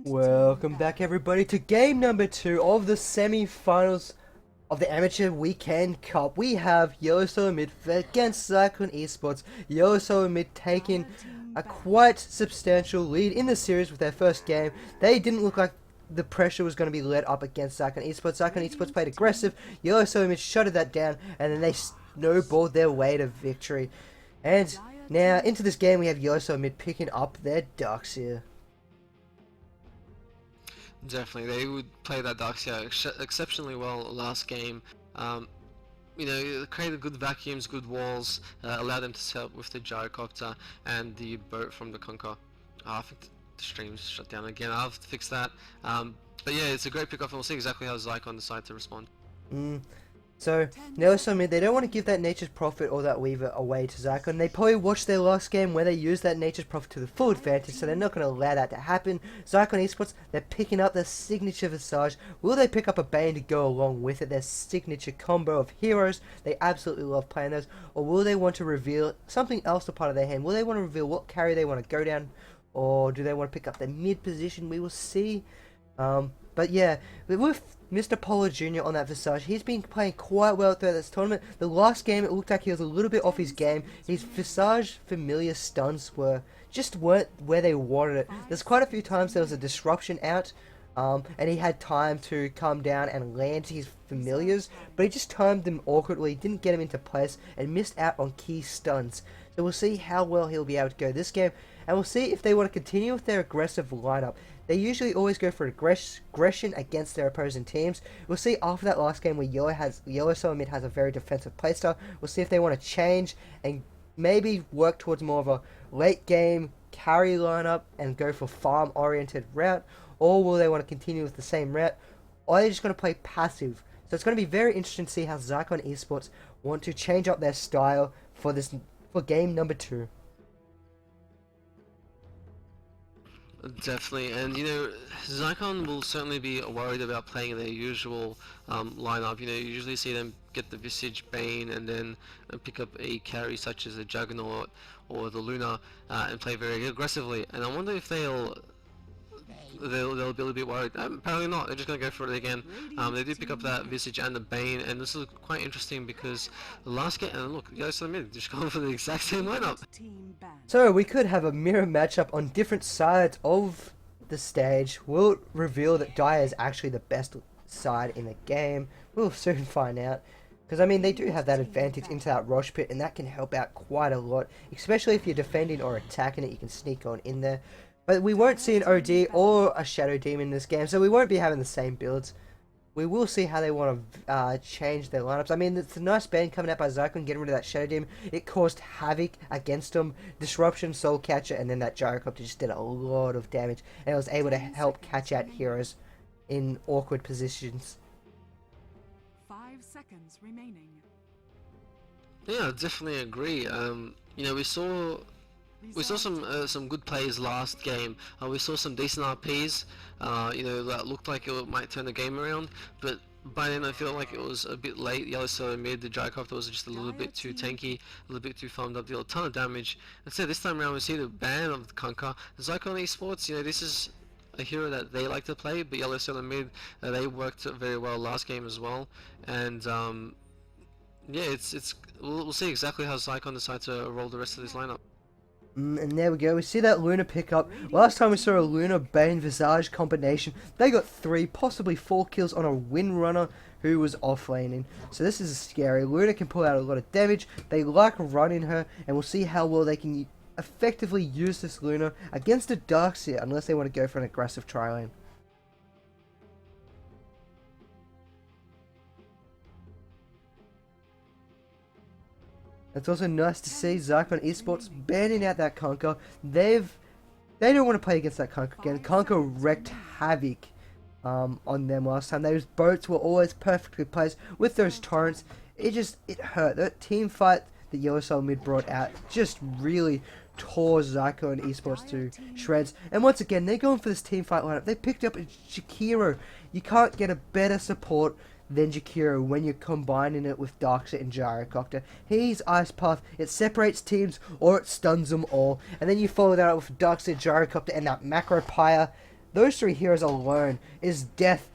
Welcome back everybody to game number 2 of the semi-finals of the Amateur Weekend Cup. We have Yoshi Mid against Zykon Esports. Yoshi Mid taking a quite substantial lead in the series with their first game. They didn't look like the pressure was going to be let up against Zykon Esports. Zykon Esports played aggressive. Yoshi Mid shuttered that down, and then they snowballed their way to victory. And now into this game we have Yoshi Mid picking up their ducks here. Definitely, they would play that Darkseer exceptionally well last game. Created good vacuums, good walls, allowed them to set up with the gyrocopter and the boat from the Conquer. I think the stream's shut down again. I'll have to fix that. But yeah, it's a great pickup, and we'll see exactly how Zykon decide to respond. So, Nelson, they don't want to give that Nature's Prophet or that Weaver away to Zykon. They probably watched their last game where they used that Nature's Prophet to the full advantage, so they're not going to allow that to happen. Zykon Esports, they're picking up their signature Visage. Will they pick up a Bane to go along with it, their signature combo of heroes? They absolutely love playing those. Or will they want to reveal something else to part of their hand? Will they want to reveal what carry they want to go down? Or do they want to pick up their mid position? We will see. But yeah, with Mr. Polo Jr. on that Visage, he's been playing quite well throughout this tournament. The last game, it looked like he was a little bit off his game. His Visage familiar stunts weren't where they wanted it. There's quite a few times there was a disruption out, and he had time to come down and land his familiars, but he just timed them awkwardly, didn't get him into place, and missed out on key stuns. So we'll see how well he'll be able to go this game, and we'll see if they want to continue with their aggressive lineup. They usually always go for aggression against their opposing teams. We'll see after that last game where Yellow Mid has a very defensive playstyle. We'll see if they want to change and maybe work towards more of a late game carry lineup and go for farm oriented route, or will they want to continue with the same route, or are they just going to play passive? So it's going to be very interesting to see how Zykon Esports want to change up their style for game number 2. Definitely, and Zykon will certainly be worried about playing their usual lineup. You usually see them get the Visage Bane and then pick up a carry such as the Juggernaut or the Luna and play very aggressively. And I wonder if they'll be a little bit worried. Apparently not. They're just going to go for it again. They do pick up that Visage and the Bane, and this is quite interesting because the last game, and look, Yoshi Mid just going for the exact same lineup. So we could have a mirror matchup on different sides of the stage. We'll reveal that Dire is actually the best side in the game. We'll soon find out. Because, I mean, they do have that advantage into that Rosh Pit, and that can help out quite a lot. Especially if you're defending or attacking it, you can sneak on in there. But we won't see an OD or a Shadow Demon in this game, so we won't be having the same builds. We will see how they want to change their lineups. I mean, it's a nice band coming out by Zykon, getting rid of that Shadow Demon. It caused havoc against them. Disruption, Soul Catcher, and then that Gyrocopter just did a lot of damage. And it was able to help catch out heroes in awkward positions. 5 seconds remaining. Yeah, I definitely agree. We saw some good plays last game. We saw some decent RPs. That looked like it might turn the game around, but by then I feel like it was a bit late. Yellow Mid, the Gyrocopter was just a little bit too tanky, a little bit too farmed up, did a ton of damage. Instead, this time around we see the ban of the Conquer. Zykon Esports, this is a hero that they like to play, but Yellow Mid, they worked very well last game as well. And yeah, we'll see exactly how Zykon decide to roll the rest of this lineup. And there we go, we see that Luna pick up. Last time we saw a Luna Bane Visage combination, they got 3, possibly 4 kills on a Windrunner who was offlaning. So this is scary. Luna can pull out a lot of damage. They like running her, and we'll see how well they can effectively use this Luna against a Darkseer, unless they want to go for an aggressive tri-lane. It's also nice to see Zykon Esports banning out that Conquer. They don't want to play against that Conquer again. Conquer wreaked havoc on them last time. Those boats were always perfectly placed with those torrents. It hurt. That team fight that Yellow Mid brought out just really tore Zykon Esports to shreds. And once again, they're going for this team fight lineup. They picked up a Jakiro. You can't get a better support than Jakiro when you're combining it with Darkseer and Gyrocopter. He's Ice Path, it separates teams or it stuns them all, and then you follow that up with Darkseer, Gyrocopter, and that Macro Pyre. those three heroes alone is death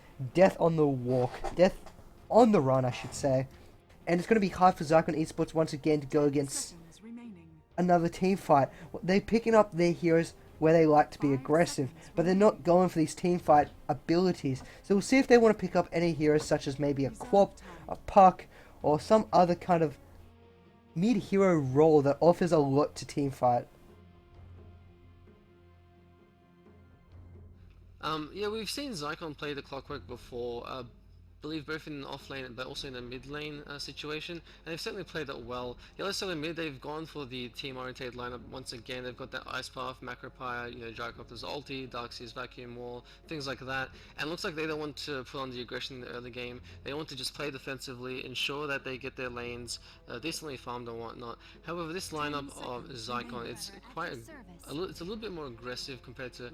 on the walk, death on the run, I should say. And it's going to be hard for Zykon Esports once again to go against Seconds remaining. another team fight. They're picking up their heroes where they like to be aggressive, but they're not going for these team fight abilities. So we'll see if they want to pick up any heroes such as maybe a Quap, a Puck, or some other kind of mid-hero role that offers a lot to team fight. Yeah, we've seen Zykon play the Clockwork before. I believe both in off lane but also in a mid lane situation, and they've certainly played that well. Yellow Solo mid, they've gone for the team oriented lineup once again. They've got that Ice Path, Macropire, Gyrocopter's ulti, Darkseid's Vacuum Wall, things like that. And it looks like they don't want to put on the aggression in the early game. They want to just play defensively, ensure that they get their lanes decently farmed and whatnot. However, this lineup of Zykon, it's quite it's a little bit more aggressive compared to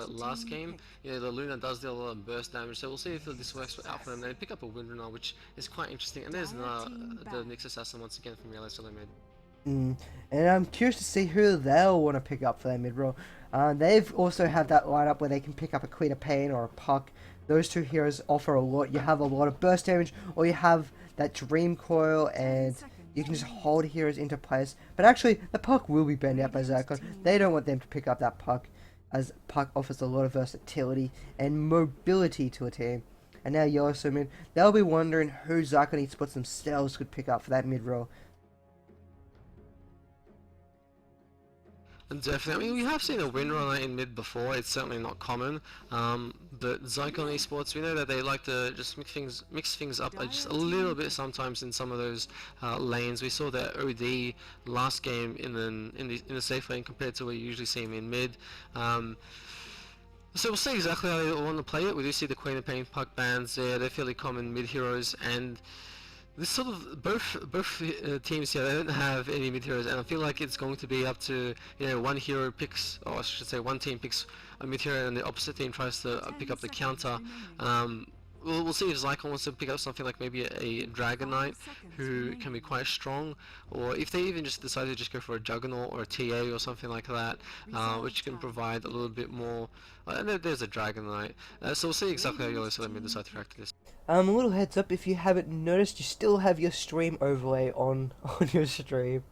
last game. The Luna does deal a lot of burst damage, so we'll see if this works out for them. They pick up a Windrunner, which is quite interesting, and there's the Nyx Assassin once again from Yellow Solo mid. And I'm curious to see who they'll want to pick up for their mid role. They've also have that lineup where they can pick up a Queen of Pain or a Puck. Those two heroes offer a lot. You have a lot of burst damage, or you have that Dream Coil, and you can just hold heroes into place. But actually, the Puck will be banned out by Zykon. They don't want them to pick up that Puck, as Puck offers a lot of versatility and mobility to a team. And now Yellow Solo mid, they'll be wondering who Zykon Esports themselves could pick up for that mid role. Definitely. I mean, we have seen a Windrunner in mid before. It's certainly not common. But Zykon Esports, we know that they like to just mix things up just a little bit sometimes in some of those lanes. We saw that OD last game in the safe lane compared to what you usually see him in mid. So we'll see exactly how they want to play it. We do see the Queen of Pain Puck bans there. They're fairly common mid heroes, and this sort of both teams here, they don't have any mid heroes, and I feel like it's going to be up to one hero picks, or I should say one team picks a mid hero and the opposite team tries to pick up the counter. We'll see if Zykon wants to pick up something like maybe a Dragon Knight who can be quite strong, or if they even just decide to just go for a Juggernaut or a TA or something like that, which can provide a little bit more. There's a Dragon Knight, so we'll see exactly how Yellow Solo mid decide to react to this. A little heads up, if you haven't noticed, you still have your stream overlay on your stream.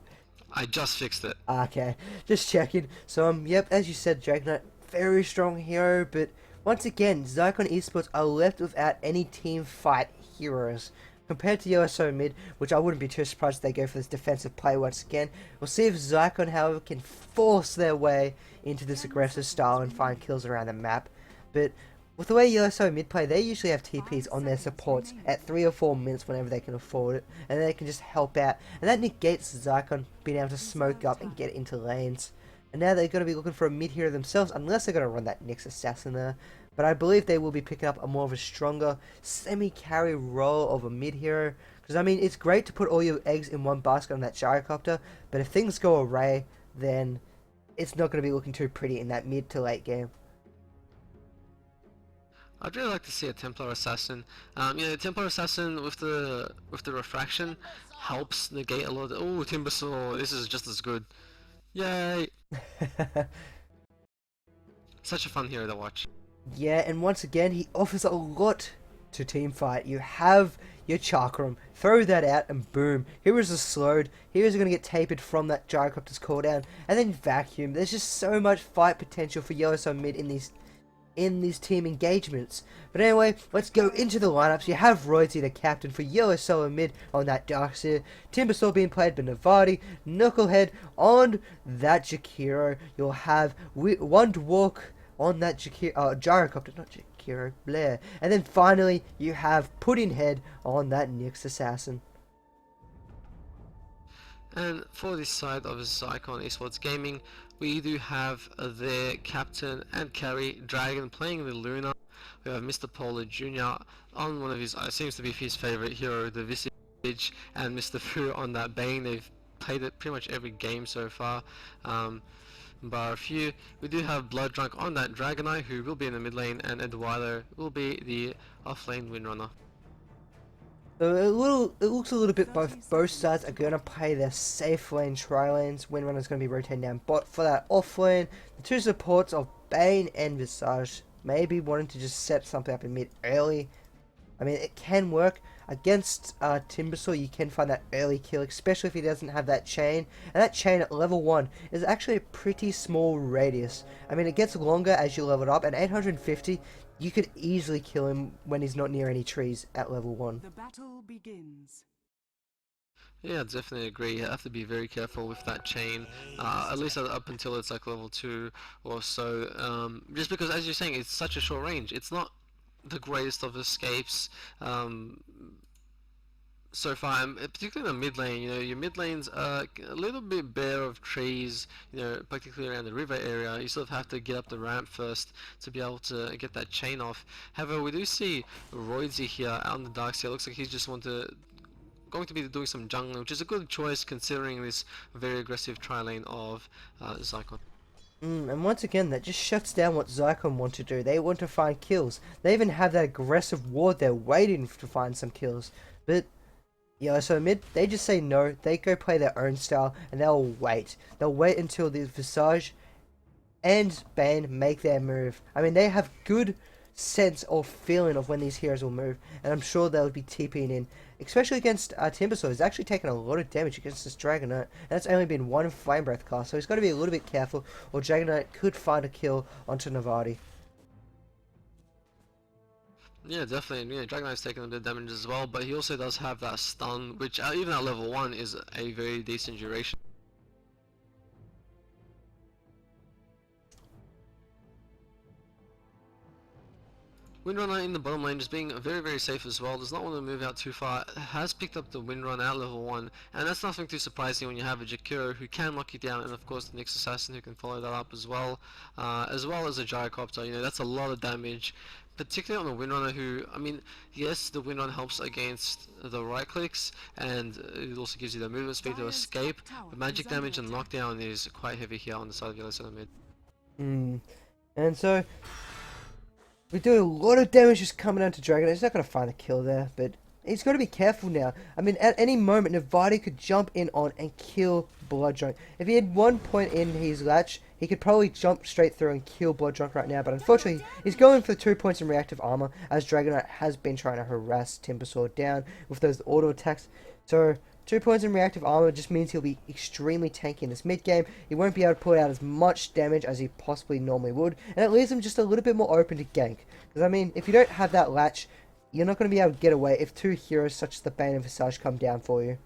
I just fixed it. Okay, just checking. So yep, as you said, Dragon Knight, very strong hero, but once again, Zykon Esports are left without any team fight heroes. Compared to Yellow Solo mid, which I wouldn't be too surprised if they go for this defensive play once again. We'll see if Zykon, however, can force their way into this aggressive style and find kills around the map. But with the way Yellow Solo mid play, they usually have TPs on their supports at 3 or 4 minutes whenever they can afford it, and they can just help out. And that negates Zykon being able to smoke up and get into lanes. And now they're going to be looking for a mid hero themselves, unless they're going to run that Nyx Assassin there. But I believe they will be picking up a more of a stronger semi-carry role of a mid hero. Because I mean, it's great to put all your eggs in one basket on that Gyrocopter, but if things go awry, then it's not going to be looking too pretty in that mid to late game. I'd really like to see a Templar Assassin. Templar Assassin with the refraction helps negate a lot of. Oh, Timbersaw, this is just as good. Yay! Such a fun hero to watch. Yeah, and once again, he offers a lot to teamfight. You have your Chakram, throw that out, and boom, heroes are slowed. Heroes are going to get tapered from that Gyrocopter's cooldown, and then Vacuum. There's just so much fight potential for Yellow Solo mid in these team engagements. But anyway, let's go into the lineups. You have Royalty, the captain for Yellow Solo mid on that Darkseid. Timbersaw being played by Navati. Knucklehead on that Jakiro. You'll have one Dwarf on that Gyrocopter, not Jakiro, Blair. And then finally, you have Puddinghead on that Nyx Assassin. And for this side of Zykon Esports Gaming, we do have their captain and carry Dragon playing the Luna. We have Mr. Polar Jr. on one of his, seems to be his favorite hero, the Visage, and Mr. Fu on that Bane. They've played it pretty much every game so far, bar a few. We do have Blood Drunk on that Dragonite, who will be in the mid lane, and Eduardo will be the off lane Windrunner. So it looks a little bit both sides are going to play their safe lane tri-lanes. Windrunner's going to be rotating down bot for that off lane. The two supports of Bane and Visage maybe wanting to just set something up in mid early. I mean, it can work. Against Timbersaw, you can find that early kill, especially if he doesn't have that chain. And that chain at level 1 is actually a pretty small radius. I mean, it gets longer as you level it up, and 850, you could easily kill him when he's not near any trees at level 1. The battle begins. Yeah, definitely agree. You have to be very careful with that chain, at least up until it's like level 2 or so. Just because, as you're saying, it's such a short range. It's not the greatest of escapes so far, particularly in the mid lane. You know, your mid lanes are a little bit bare of trees, you know, particularly around the river area. You sort of have to get up the ramp first to be able to get that chain off. However, we do see Roidsy here out on the dark side. It looks like he's just going to be doing some jungling, which is a good choice considering this very aggressive tri-lane of Zykon. And once again, that just shuts down what Zykon want to do. They want to find kills. They even have that aggressive ward there waiting to find some kills. But yeah, so mid, they just say no. They go play their own style, and they'll wait. They'll wait until the Visage and Bane make their move. I mean, they have good sense or feeling of when these heroes will move, and I'm sure they'll be TPing in, especially against Timbersaw. He's actually taken a lot of damage against this Dragon Knight, and that's only been one Flame Breath cast, so he's got to be a little bit careful, or Dragon Knight could find a kill onto Navati. Yeah, definitely. Yeah, Dragon Knight's taking a bit of damage as well, but he also does have that stun, which even at level 1 is a very decent duration. Windrunner in the bottom lane just being very, very safe as well. Does not want to move out too far. Has picked up the Windrunner at level 1, and that's nothing too surprising when you have a Jakiro who can lock you down, and of course the Nyx Assassin who can follow that up as well as a Gyrocopter. You know, that's a lot of damage, particularly on the Windrunner who, I mean, yes, the Windrunner helps against the right clicks, and it also gives you the movement speed to escape, but magic damage and knockdown is quite heavy here on the side of Yellow Center mid. And so we do a lot of damage just coming down to Dragon. He's not going to find a kill there, but he's got to be careful now. I mean, at any moment, Navati could jump in on and kill Bloodjunk. If he had 1 point in his latch, he could probably jump straight through and kill Bloodjunk right now, but unfortunately, he's going for 2 points in reactive armor, as Dragonite has been trying to harass Timbersaw down with those auto attacks. So 2 points in reactive armor just means he'll be extremely tanky in this mid game. He won't be able to put out as much damage as he possibly normally would, and it leaves him just a little bit more open to gank. Because I mean, if you don't have that latch, you're not going to be able to get away if 2 heroes such as the Bane and Visage come down for you.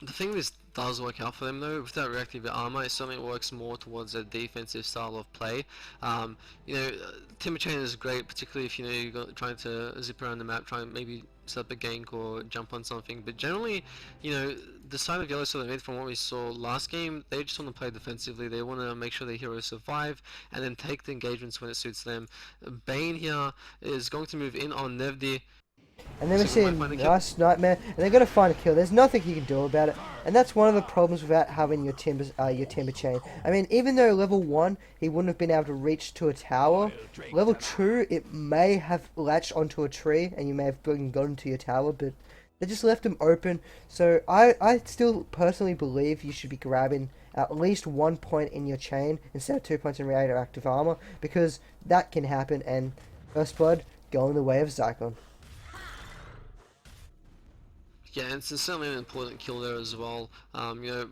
The thing this does work out for them though, with that reactive armor, it certainly works more towards a defensive style of play. You know, Timber Chain is great, particularly if you know you're trying to zip around the map, try and maybe set up a gank or jump on something. But generally, you know, the side of Yellow Silver Mid, from what we saw last game, they just want to play defensively. They want to make sure their heroes survive and then take the engagements when it suits them. Bane here is going to move in on Nevdi. And then we see a nice Nightmare, and they're going to find a kill. There's nothing you can do about it, and that's one of the problems without having your Timber Chain. I mean, even though level 1, he wouldn't have been able to reach to a tower, level 2, it may have latched onto a tree, and you may have gotten to your tower, but they just left him open. So I still personally believe you should be grabbing at least 1 point in your chain instead of 2 points in radioactive armor, because that can happen, and First Blood going the way of Zykon. Yeah, and it's certainly an important kill there as well. You know,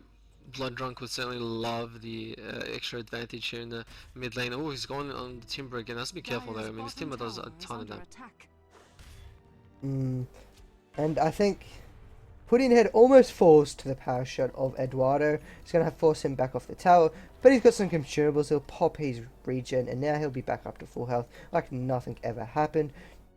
Blood Drunk would certainly love the extra advantage here in the mid lane. Oh, he's going on the Timber again. Has to be careful though. I mean, this Timber does a ton of damage. And I think Pudding Head almost falls to the power shot of Eduardo. It's going to force him back off the tower, but he's got some consumables. He'll pop his regen, and now he'll be back up to full health like nothing ever happened.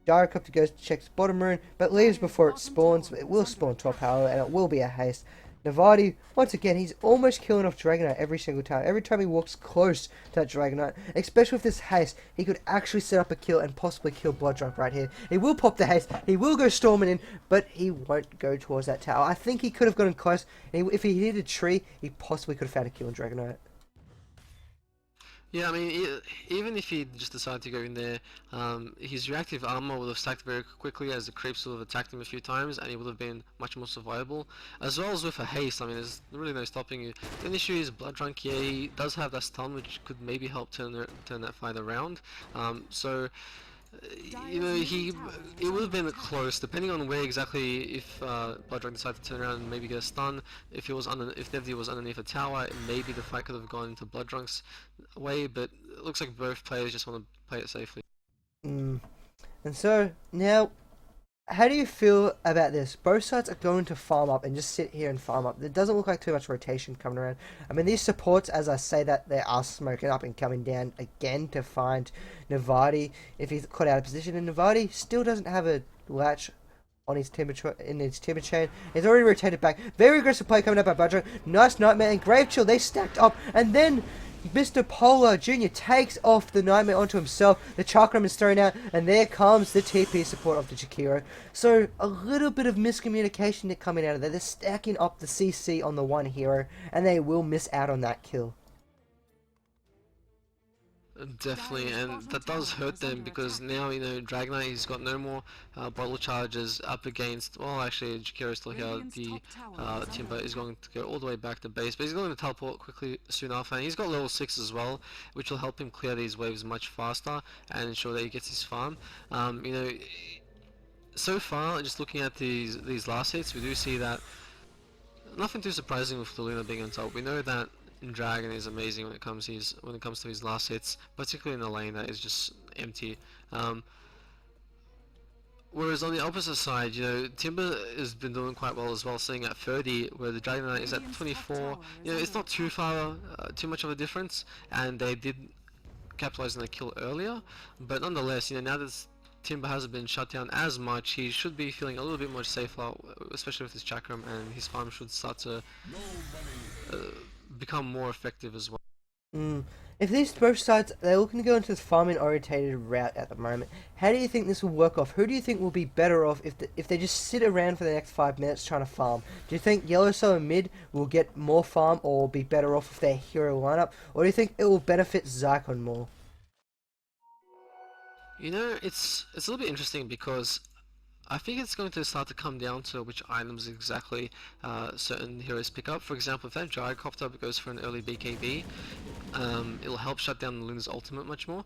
Gyrocopter goes to check his bottom rune, but leaves before it spawns. It will spawn top power, and it will be a haste. Navati, once again, he's almost killing off Dragonite every single time. Every time he walks close to that Dragonite, especially with this haste, he could actually set up a kill and possibly kill Bloodjunk right here. He will pop the haste, he will go storming in, but he won't go towards that tower. I think he could have gotten close. If he hit a tree, he possibly could have found a kill on Dragonite. Yeah, I mean, even if he just decided to go in there, his reactive armor would have stacked very quickly as the creeps would have attacked him a few times, and he would have been much more survivable. As well as with a haste, I mean, there's really no stopping you. The only issue is Blood Drunk, yeah, he does have that stun, which could maybe help turn that fight around. So you know, it would have been close, depending on where exactly. If Blood Drunk decided to turn around and maybe get a stun, if if Devdi was underneath a tower, maybe the fight could have gone into Blood Drunk's way. But it looks like both players just want to play it safely. Mm. And so now, how do you feel about this? Both sides are going to farm up and just sit here and farm up. There doesn't look like too much rotation coming around. I mean, these supports, as I say that, they are smoking up and coming down again to find Navati if he's caught out of position. And Navati still doesn't have a latch on his timber chain. He's already rotated back. Very aggressive play coming up by Budger. Nice Nightmare and Grave Chill. They stacked up, and then Mr. Polar Jr. takes off the Nightmare onto himself. The Chakram is thrown out, and there comes the TP support of the Jakiro. So a little bit of miscommunication coming out of there. They're stacking up the CC on the one hero, and they will miss out on that kill. Definitely, and that does hurt them because now, you know, Dragonite, he's got no more bottle charges up against, well, actually, Jakiro's still here. The Timber is going to go all the way back to base, but he's going to teleport quickly soon after, and he's got level 6 as well, which will help him clear these waves much faster and ensure that he gets his farm. You know, so far, just looking at these last hits, we do see that nothing too surprising with the Luna being on top. We know that Dragon is amazing when it comes to his last hits, particularly in the lane that is just empty. Whereas on the opposite side, you know, Timber has been doing quite well as well, sitting at 30, where the Dragonite is at 24. You know, it's not too much of a difference, and they did capitalize on the kill earlier, but nonetheless, you know, now that Timber hasn't been shut down as much, he should be feeling a little bit more safer, especially with his Chakram, and his farm should start to become more effective as well. If these both sides, they're looking to go into this farming orientated route at the moment, how do you think this will work off? Who do you think will be better off if they just sit around for the next 5 minutes trying to farm? Do you think Yellow Soul and Mid will get more farm or be better off with their hero lineup? Or do you think it will benefit Zykon more? You know, it's a little bit interesting because I think it's going to start to come down to which items exactly certain heroes pick up. For example, if that Gyrocopter goes for an early BKB, it'll help shut down the Luna's ultimate much more.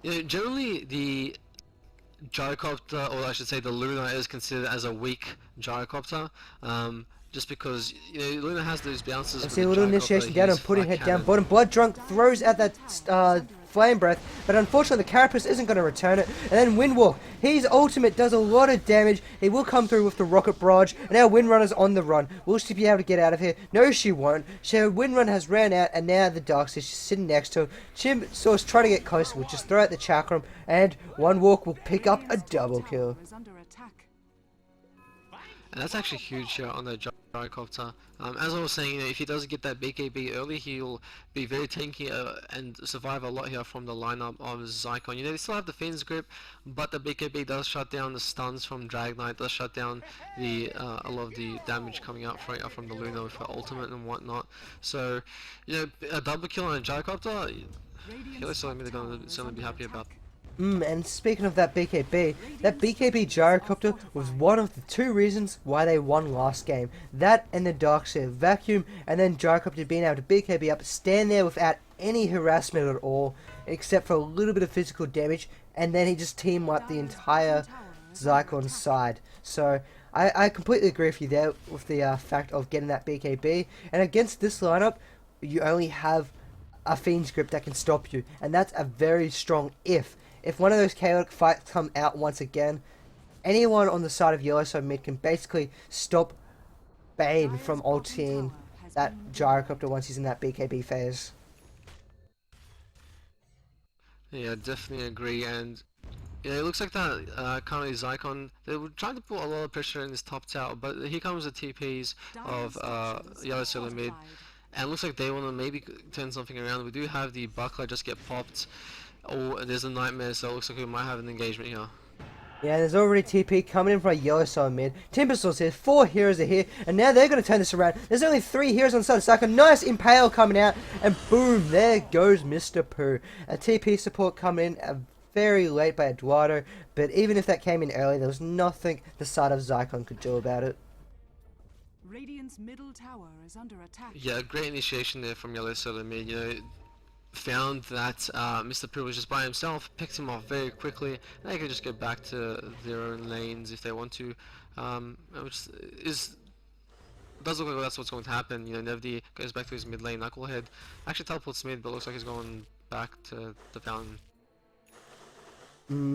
You know, generally the Gyrocopter, or I should say the Luna, is considered as a weak Gyrocopter, just because, you know, Luna has those bounces. I see a little initiation down and putting head down bottom. Blood Drunk throws out that Flame Breath, but unfortunately the Carapace isn't going to return it. And then Windwalk, his ultimate does a lot of damage. He will come through with the Rocket Barrage, and now Windrunner's on the run. Will she be able to get out of here? No, she won't. So Windrunner has ran out, and now the Darkseid is sitting next to him. Chimsource trying to get closer, will just throw out the Chakram, and One Walk will pick up a double kill. And that's actually huge here on the Gyrocopter. As I was saying, you know, if he does get that BKB early, he'll be very tanky and survive a lot here from the lineup of Zykon. You know, they still have the Fiend's Grip, but the BKB does shut down the stuns from Dragonite, does shut down the a lot of the damage coming out from the Luna with her ultimate and whatnot. So, you know, a double kill on a Gyrocopter, they're certainly going to be happy about. And speaking of that BKB Gyrocopter was one of the 2 reasons why they won last game. That and the Darkseid Vacuum, and then Gyrocopter being able to BKB up, stand there without any harassment at all, except for a little bit of physical damage, and then he just team wiped the entire Zykon side. So I completely agree with you there with the fact of getting that BKB, and against this lineup, you only have a Fiend's Grip that can stop you, and that's a very strong if. If one of those chaotic fights come out once again, anyone on the side of Yellow Soul Mid can basically stop Bane from ulting that Gyrocopter once he's in that BKB phase. Yeah, definitely agree, and yeah, it looks like that currently Zykon, they were trying to put a lot of pressure in this top tower, but here comes the TPs of Yellow Soul Mid, and it looks like they want to maybe turn something around. We do have the Buckler just get popped. Oh, there's a Nightmare, so it looks like we might have an engagement here. Yeah, there's already TP coming in from a yellow side mid. Timbersaws here, 4 heroes are here, and now they're going to turn this around. There's only 3 heroes on the side. It's like a nice impale coming out, and boom, there goes Mr. Pooh. A TP support coming in very late by Eduardo, but even if that came in early, there was nothing the side of Zykon could do about it. Radiant's middle tower is under attack. Yeah, great initiation there from Yellow Solo mid. You know, found that Mr. Pooh was just by himself, picked him off very quickly, and they could just go back to their own lanes if they want to, which does look like that's what's going to happen. You know, Nevdi goes back to his mid lane. Knucklehead actually teleports mid, but looks like he's going back to the fountain.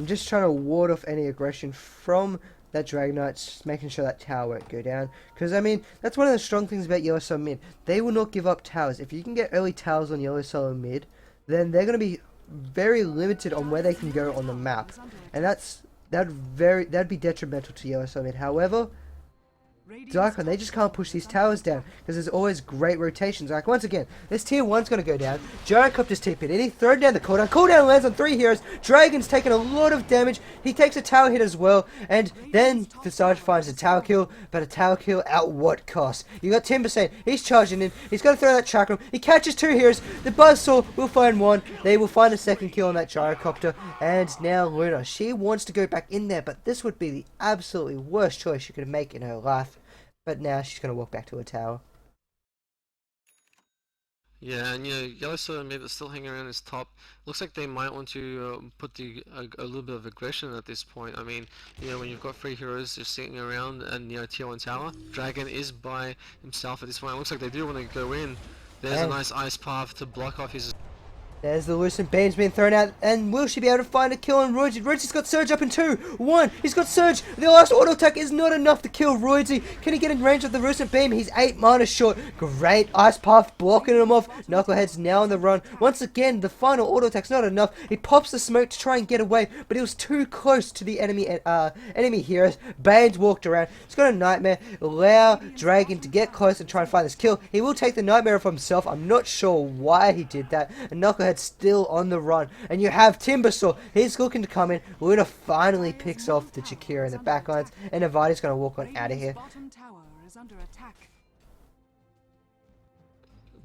Just trying to ward off any aggression from that Dragon Knight, just making sure that tower won't go down. Because, I mean, that's one of the strong things about Yellow Solo mid. They will not give up towers. If you can get early towers on Yellow Solo mid, then they're going to be very limited on where they can go on the map. And that'd be detrimental to Yellow Solo mid. However, Zykon, they just can't push these towers down because there's always great rotations. Like, once again, this tier 1's going to go down. Gyrocopter's TP'd in. He thrown down the cooldown. Cooldown lands on 3 heroes. Dragon's taking a lot of damage. He takes a tower hit as well. And then Visage finds a tower kill, but a tower kill at what cost? You got Timber saying he's charging in. He's going to throw that chakram. He catches 2 heroes. The Buzzsaw will find 1. They will find a 2nd kill on that Gyrocopter. And now Luna, she wants to go back in there, but this would be the absolutely worst choice she could make in her life. But now she's going to walk back to her tower. Yeah, and you know, Yellow Solo mid is still hanging around his top. Looks like they might want to put a little bit of aggression at this point. I mean, you know, when you've got 3 heroes just sitting around and, you know, tier 1 tower, Dragon is by himself at this point. It looks like they do want to go in. There's a nice ice path to block off his... There's the Lucent Beam's being thrown out, and will she be able to find a kill on Roydzy? Roydzy's got Surge up in 2, 1, he's got Surge, the last auto attack is not enough to kill Roydzy. Can he get in range of the Lucent Beam? He's 8 mana short. Great Ice Path blocking him off. Knucklehead's now on the run. Once again, the final auto attack's not enough. He pops the smoke to try and get away, but he was too close to the enemy heroes. Bane's walked around. He's got a Nightmare. Allow Dragon to get close and try and find this kill. He will take the Nightmare off himself. I'm not sure why he did that. And Knucklehead's still on the run, and you have Timbersaw. He's looking to come in. Luna finally picks off the Jakira in the backlines, and Avadi's going to walk on out of here.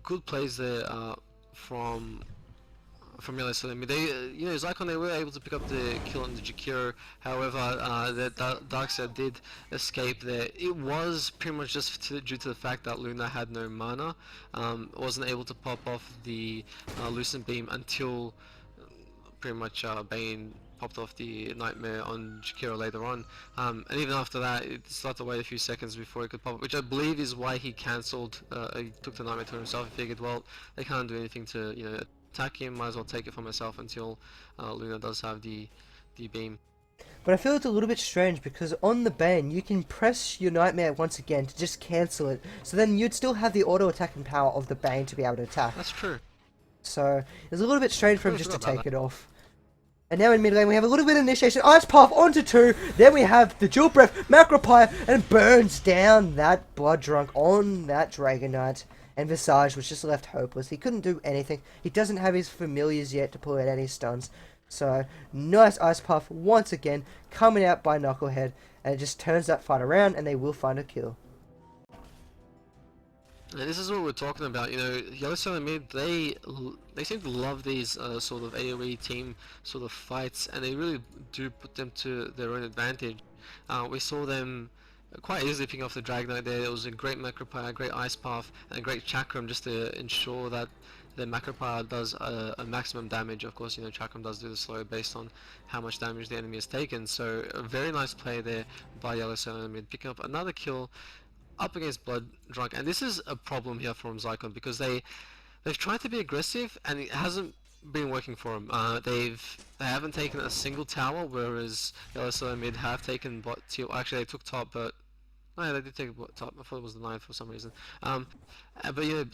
Good plays there from Yellow Solo mid. They, you know, Zykon, they were able to pick up the kill on the Jakiro. However, the Darkseid did escape there. It was pretty much just due to the fact that Luna had no mana. Wasn't able to pop off the Lucent Beam until pretty much Bane popped off the Nightmare on Jakiro later on. And even after that, it still had to wait a few seconds before he could pop it, which I believe is why he cancelled, he took the Nightmare to himself. He figured, well, they can't do anything to, you know, attack him, might as well take it for myself until Luna does have the beam. But I feel it's a little bit strange because on the Bane, you can press your Nightmare once again to just cancel it. So then you'd still have the auto attacking power of the Bane to be able to attack. That's true. So it's a little bit strange for him just to take it off. And now in mid lane we have a little bit of initiation. Ice Path onto 2. Then we have the Dual Breath, Macropire, and burns down that Blood Drunk on that Dragon Knight. And Visage was just left hopeless. He couldn't do anything. He doesn't have his familiars yet to pull out any stuns. So, nice Ice Puff once again, coming out by Knucklehead. And it just turns that fight around, and they will find a kill. And this is what we're talking about, you know, Yellow Solo mid, they seem to love these sort of AoE team sort of fights, and they really do put them to their own advantage. We saw them quite easily picking off the Dragon Knight there. It was a great Macropire, great Ice Path, and a great Chakram just to ensure that the Macropire does a maximum damage. Of course, you know, Chakram does do the slow based on how much damage the enemy has taken. So a very nice play there by Yellow Solo mid, picking up another kill up against Blood Drunk. And this is a problem here from Zykon because they've tried to be aggressive and it hasn't been working for them. They haven't taken a single tower, whereas Yellow Solo mid have taken bot tier. Actually, they took top, but oh yeah, they did take bot top. I thought it was the 9th for some reason. But yeah,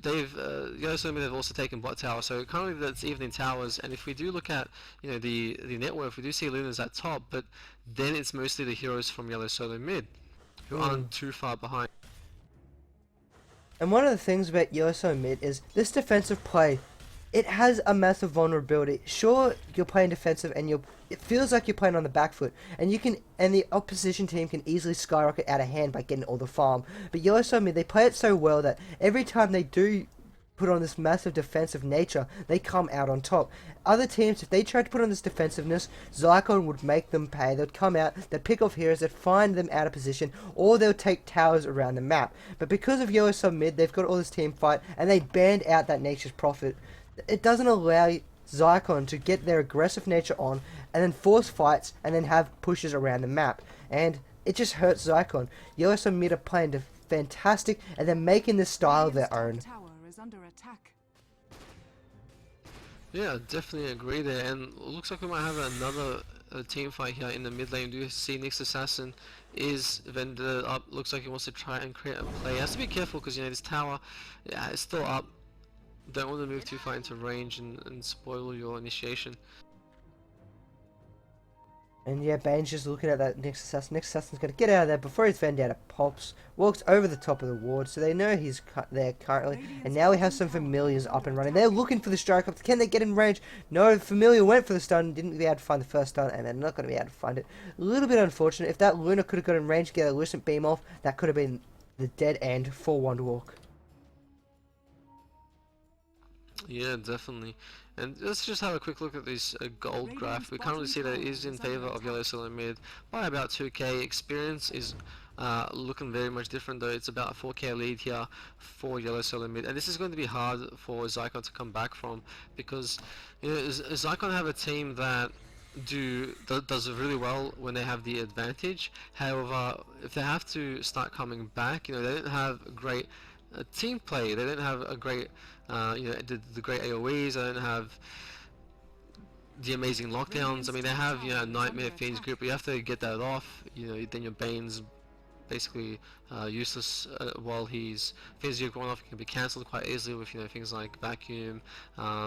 Yellow Solo mid have also taken bot tower. So currently that's evening towers. And if we do look at, you know, the network, we do see Luna's at top, but then it's mostly the heroes from Yellow Solo mid who aren't too far behind. And one of the things about Yellow Solo mid is this defensive play it has a massive vulnerability. Sure, you're playing defensive and it feels like you're playing on the back foot, and the opposition team can easily skyrocket out of hand by getting all the farm. But Yellow Sun Mid, they play it so well that every time they do put on this massive defensive nature, they come out on top. Other teams, if they tried to put on this defensiveness, Zykon would make them pay. They'd come out, they'd pick off heroes, they'd find them out of position, or they'll take towers around the map. But because of Yellow Sun Mid, they've got all this team fight, and they banned out that Nature's Prophet. It doesn't allow Zykon to get their aggressive nature on, and then force fights, and then have pushes around the map. And it just hurts Zykon. Yellow Sun Mid are playing fantastic, and they're making this style their own. Tower is under attack. Yeah, definitely agree there, and it looks like we might have another team fight here in the mid lane. Do you see Nyx Assassin is vended up? Looks like he wants to try and create a play. He has to be careful because, you know, this tower, yeah, it's still up. Don't want to move too far into range and spoil your initiation. And yeah, Bane's just looking at that Nyx Assassin. Nyx Assassin's going to get out of there before his Vendetta pops. Walks over the top of the ward, so they know he's there currently. And now we have some Familiars up and running. They're looking for the strike up. Can they get in range? No, Familiar went for the stun. Didn't be able to find the first stun, and they're not going to be able to find it. A little bit unfortunate. If that Luna could have got in range, get a Lucent Beam off, that could have been the dead end for Wonderwalk. Yeah, definitely. And let's just have a quick look at this gold graph. We can't really see that it is in favor of Yellow Sun Mid by about 2k. Experience is looking very much different though. It's about a 4k lead here for Yellow Sun Mid, and this is going to be hard for Zykon to come back from, because, you know, Zykon have a team that does really well when they have the advantage. However, if they have to start coming back, you know, they don't have great team play. They don't have a great you know, the great AOEs. They don't have the amazing lockdowns. I mean, they have, you know, Nightmare Fiends group, but you have to get that off. You know, then your Bane's basically useless while he's Fiends going off. It can be cancelled quite easily with, you know, things like Vacuum,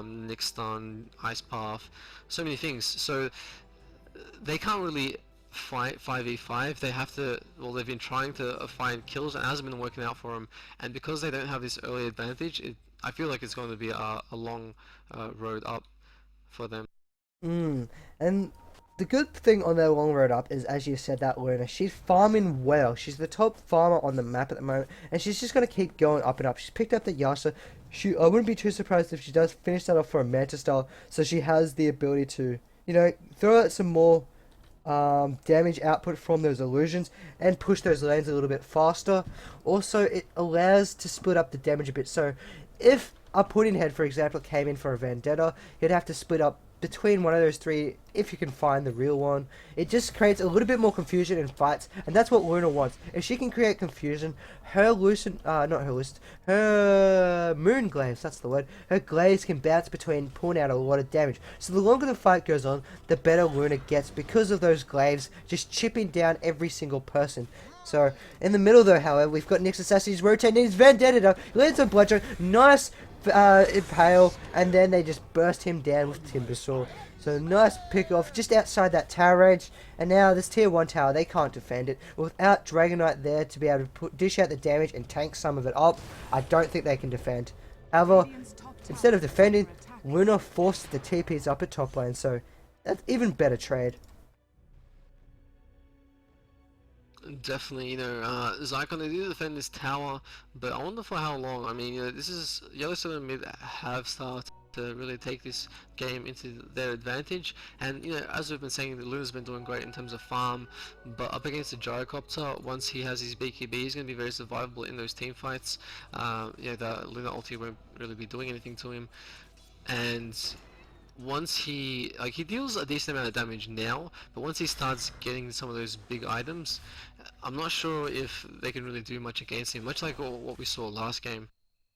Nick Stun, Ice Path, so many things. So they can't really fight 5v5. They have to, well, they've been trying to find kills and it hasn't been working out for them, and because they don't have this early advantage, I feel like it's going to be a long road up for them. And the good thing on their long road up is, as you said, that Luna, she's farming well. She's the top farmer on the map at the moment, and she's just going to keep going up and up. She's picked up the Yasha. I wouldn't be too surprised if she does finish that off for a Manta style, so she has the ability to, you know, throw out some more damage output from those illusions and push those lanes a little bit faster. Also, it allows to split up the damage a bit. So if a Pudding Head, for example, came in for a Vendetta, you'd have to split up between one of those three if you can find the real one. It just creates a little bit more confusion in fights, and that's what Luna wants. If she can create confusion, her Moon Glaze, that's the word, her Glaze can bounce between, pulling out a lot of damage. So the longer the fight goes on, the better Luna gets because of those Glaives just chipping down every single person. So, in the middle though, however, we've got Nyx Assassin. He's rotating his Vendetta, lands on Bludgeon, nice impale, and then they just burst him down with Timbersaw. So nice pick off just outside that tower range, and now this tier 1 tower, they can't defend it. Without Dragonite there to be able to dish out the damage and tank some of it up, I don't think they can defend. However, instead of defending, Luna forced the TPs up at top lane, so that's even better trade. Definitely, you know, Zykon, they do defend this tower, but I wonder for how long. I mean, you know, this is Yellow Sun Mid have started to really take this game into their advantage, and, you know, as we've been saying, the Luna's been doing great in terms of farm, but up against the Gyrocopter, once he has his BKB, he's going to be very survivable in those team fights. You know, the Luna ulti won't really be doing anything to him, and once he deals a decent amount of damage now, but once he starts getting some of those big items, I'm not sure if they can really do much against him, much like what we saw last game.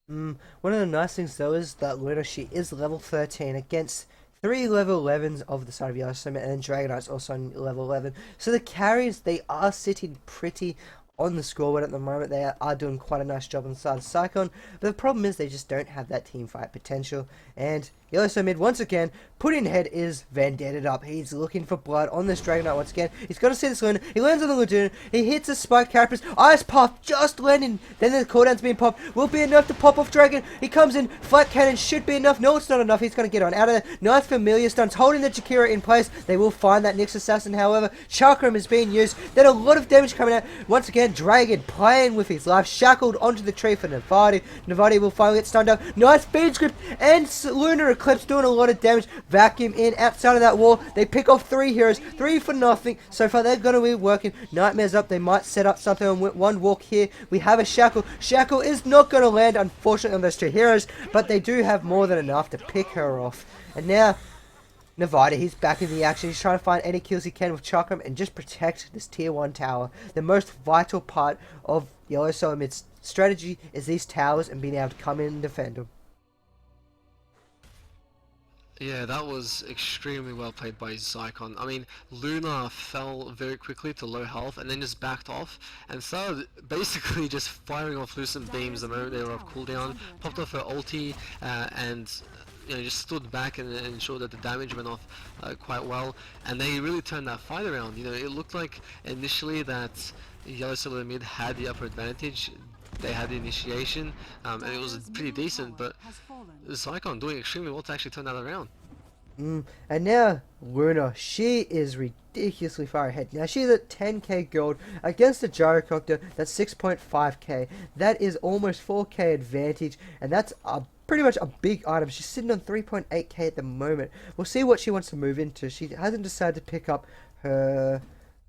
One of the nice things though is that Luna, she is level 13 against 3 level 11s of the side of Yoshi, and then Dragonite's also on level 11. So the carries, they are sitting pretty on the scoreboard at the moment. They are doing quite a nice job on the side of Zykon, but the problem is they just don't have that team fight potential, and Yellow so mid once again. Pudding Head is Vendetted up. He's looking for blood on this Dragonite once again. He's got to see this Luna. He lands on the Lagoon. He hits a Spike Carapace. Ice Puff just landing. Then the cooldown's being popped. Will be enough to pop off Dragon. He comes in. Flat Cannon should be enough. No, it's not enough. He's going to get on out of there. Nice Familiar Stunts holding the Jakira in place. They will find that Nyx Assassin, however. Chakram is being used. Then a lot of damage coming out. Once again, Dragon playing with his life. Shackled onto the tree for Navati. Navati will finally get stunned up. Nice Beam Script and Lunar Eclipse doing a lot of damage. Vacuum in outside of that wall. They pick off 3 heroes. 3 for nothing. So far they're going to be working. Nightmare's up. They might set up something on one walk here. We have a Shackle. Shackle is not going to land, unfortunately, on those 2 heroes. But they do have more than enough to pick her off. And now Navita, he's back in the action. He's trying to find any kills he can with Chakram and just protect this tier 1 tower. The most vital part of Yellow Solar Mid's strategy is these towers and being able to come in and defend them. Yeah, that was extremely well played by Zykon. I mean, Luna fell very quickly to low health and then just backed off and started basically just firing off Lucent Beams the moment they were off cooldown, popped off her ulti, and just stood back and ensured that the damage went off quite well, and they really turned that fight around. It looked like initially that Yellow Solar Mid had the upper advantage. They had the initiation, and it was pretty decent, but Zykon doing extremely well to actually turn that around. And now Luna, she is ridiculously far ahead. Now she's at 10k gold against a Gyrocopter that's 6.5k. That is almost 4k advantage, and that's pretty much a big item. She's sitting on 3.8k at the moment. We'll see what she wants to move into. She hasn't decided to pick up her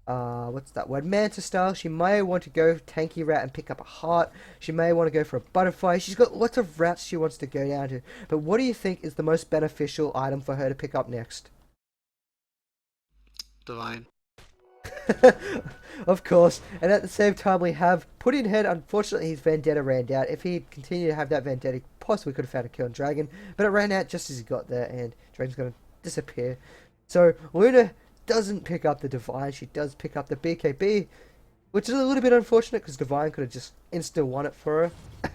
what's that word? Manta style. She may want to go tanky route and pick up a heart. She may want to go for a butterfly. She's got lots of routes she wants to go down to. But what do you think is the most beneficial item for her to pick up next? Divine. Of course. And at the same time we have Pudding Head. Unfortunately his Vendetta ran out. If he continued to have that Vendetta, he possibly could have found a kill on Dragon. But it ran out just as he got there and Dragon's going to disappear. So Luna doesn't pick up the Divine. She does pick up the BKB, which is a little bit unfortunate because Divine could have just insta won it for her.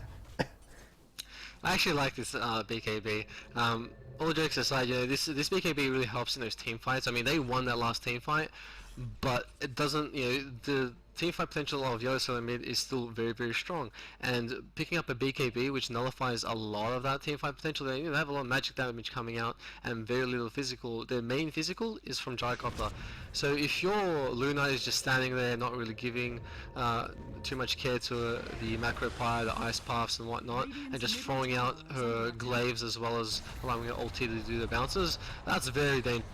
I actually like this BKB. All jokes aside, this BKB really helps in those team fights. I mean, they won that last team fight, but it doesn't, the team fight potential of Yellow Solar Mid is still very, very strong. And picking up a BKB, which nullifies a lot of that team fight potential, they have a lot of magic damage coming out and very little physical. Their main physical is from Gyrocopter. So if your Luna is just standing there, not really giving too much care to the Macro Pyre, the Ice Paths and whatnot, and just throwing out her glaives as well as allowing her ulti to do the bounces, that's very dangerous.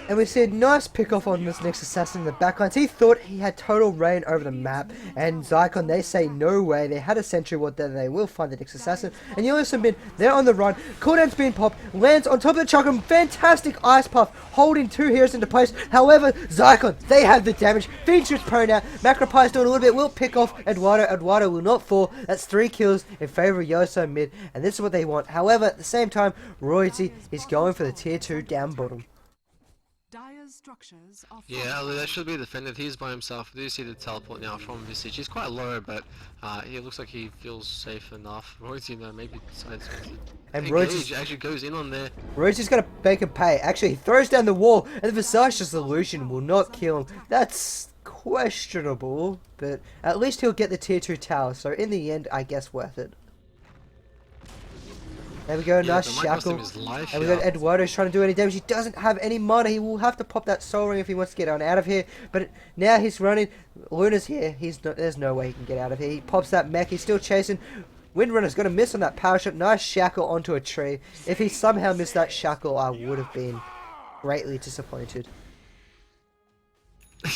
And we see a nice pick off on this Nyx Assassin in the backlines. He thought he had total reign over the map, and Zykon, they say no way. They had a sentry ward there, they will find the Nyx Assassin. And Yellow Solar Mid, they're on the run. Cooldown's being popped, lands on top of the Chakram. Fantastic Ice Puff, holding 2 heroes into place. However, Zykon, they have the damage. Feature's prone out. Macropie's doing a little bit, will pick off Eduardo. Eduardo will not fall. That's 3 kills in favor of Yellow Solar Mid, and this is what they want. However, at the same time, Royalty is going for the tier 2 down bottom. Yeah, that should be defended. He's by himself. We do see the teleport now from Visage. He's quite low, but he looks like he feels safe enough. Royalty, maybe decides to and engage, actually goes in on there. Royalty's gonna make him pay. Actually, he throws down the wall, and the Visage solution will not kill him. That's questionable, but at least he'll get the tier 2 tower. So in the end, I guess worth it. There we go, nice shackle. And we got Eduardo's trying to do any damage. He doesn't have any mana. He will have to pop that soul ring if he wants to get on out of here. But now he's running. Luna's here. There's no way he can get out of here. He pops that mech. He's still chasing. Windrunner's going to miss on that power shot. Nice shackle onto a tree. If he somehow missed that shackle, I would have been greatly disappointed.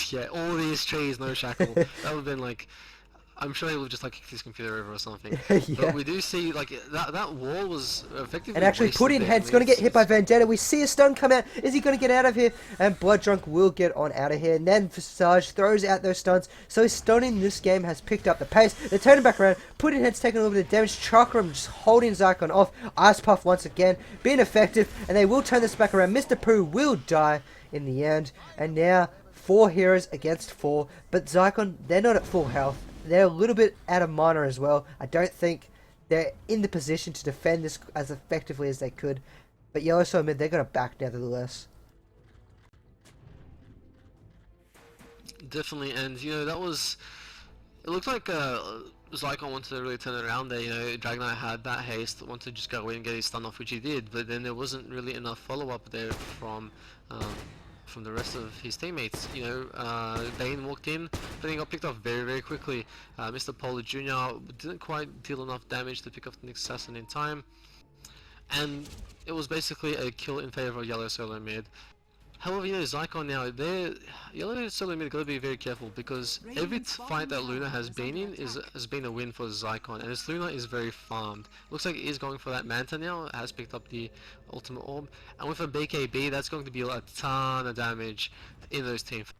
Yeah, all these trees, no shackle. That would have been like... I'm sure he would just like kick his computer over or something. Yeah. But we do see like that wall was effectively. And actually, Pudding Head's going to get hit by Vendetta. We see a stun come out. Is he going to get out of here? And Blood Drunk will get on out of here. And then Visage throws out those stuns. So his stunning this game has picked up the pace. They're turning back around. Pudding Head's taking a little bit of damage. Chakram just holding Zykon off. Ice Puff once again being effective. And they will turn this back around. Mr. Pooh will die in the end. And now 4 heroes against 4. But Zykon, they're not at full health. They're a little bit out of mana as well. I don't think they're in the position to defend this as effectively as they could. But Yellow Solo mid, they're gonna back nevertheless. Definitely, and you know that was. It looked like Zykon wanted to really turn it around there. You know, Dragonite had that haste, wanted to just go away and get his stun off, which he did. But then there wasn't really enough follow-up there um, from the rest of his teammates. You know, Bane walked in, but he got picked off very, very quickly. Mr. Polar Jr. didn't quite deal enough damage to pick off the next assassin in time, and it was basically a kill in favor of Yellow Solo mid. However, you know, Zykon now, Yellow Solo mid gotta be very careful because every fight that Luna has been in has been a win for Zykon, and this Luna is very farmed. Looks like it is going for that Manta now, it has picked up the ultimate orb, and with a BKB, that's going to be a ton of damage in those teams.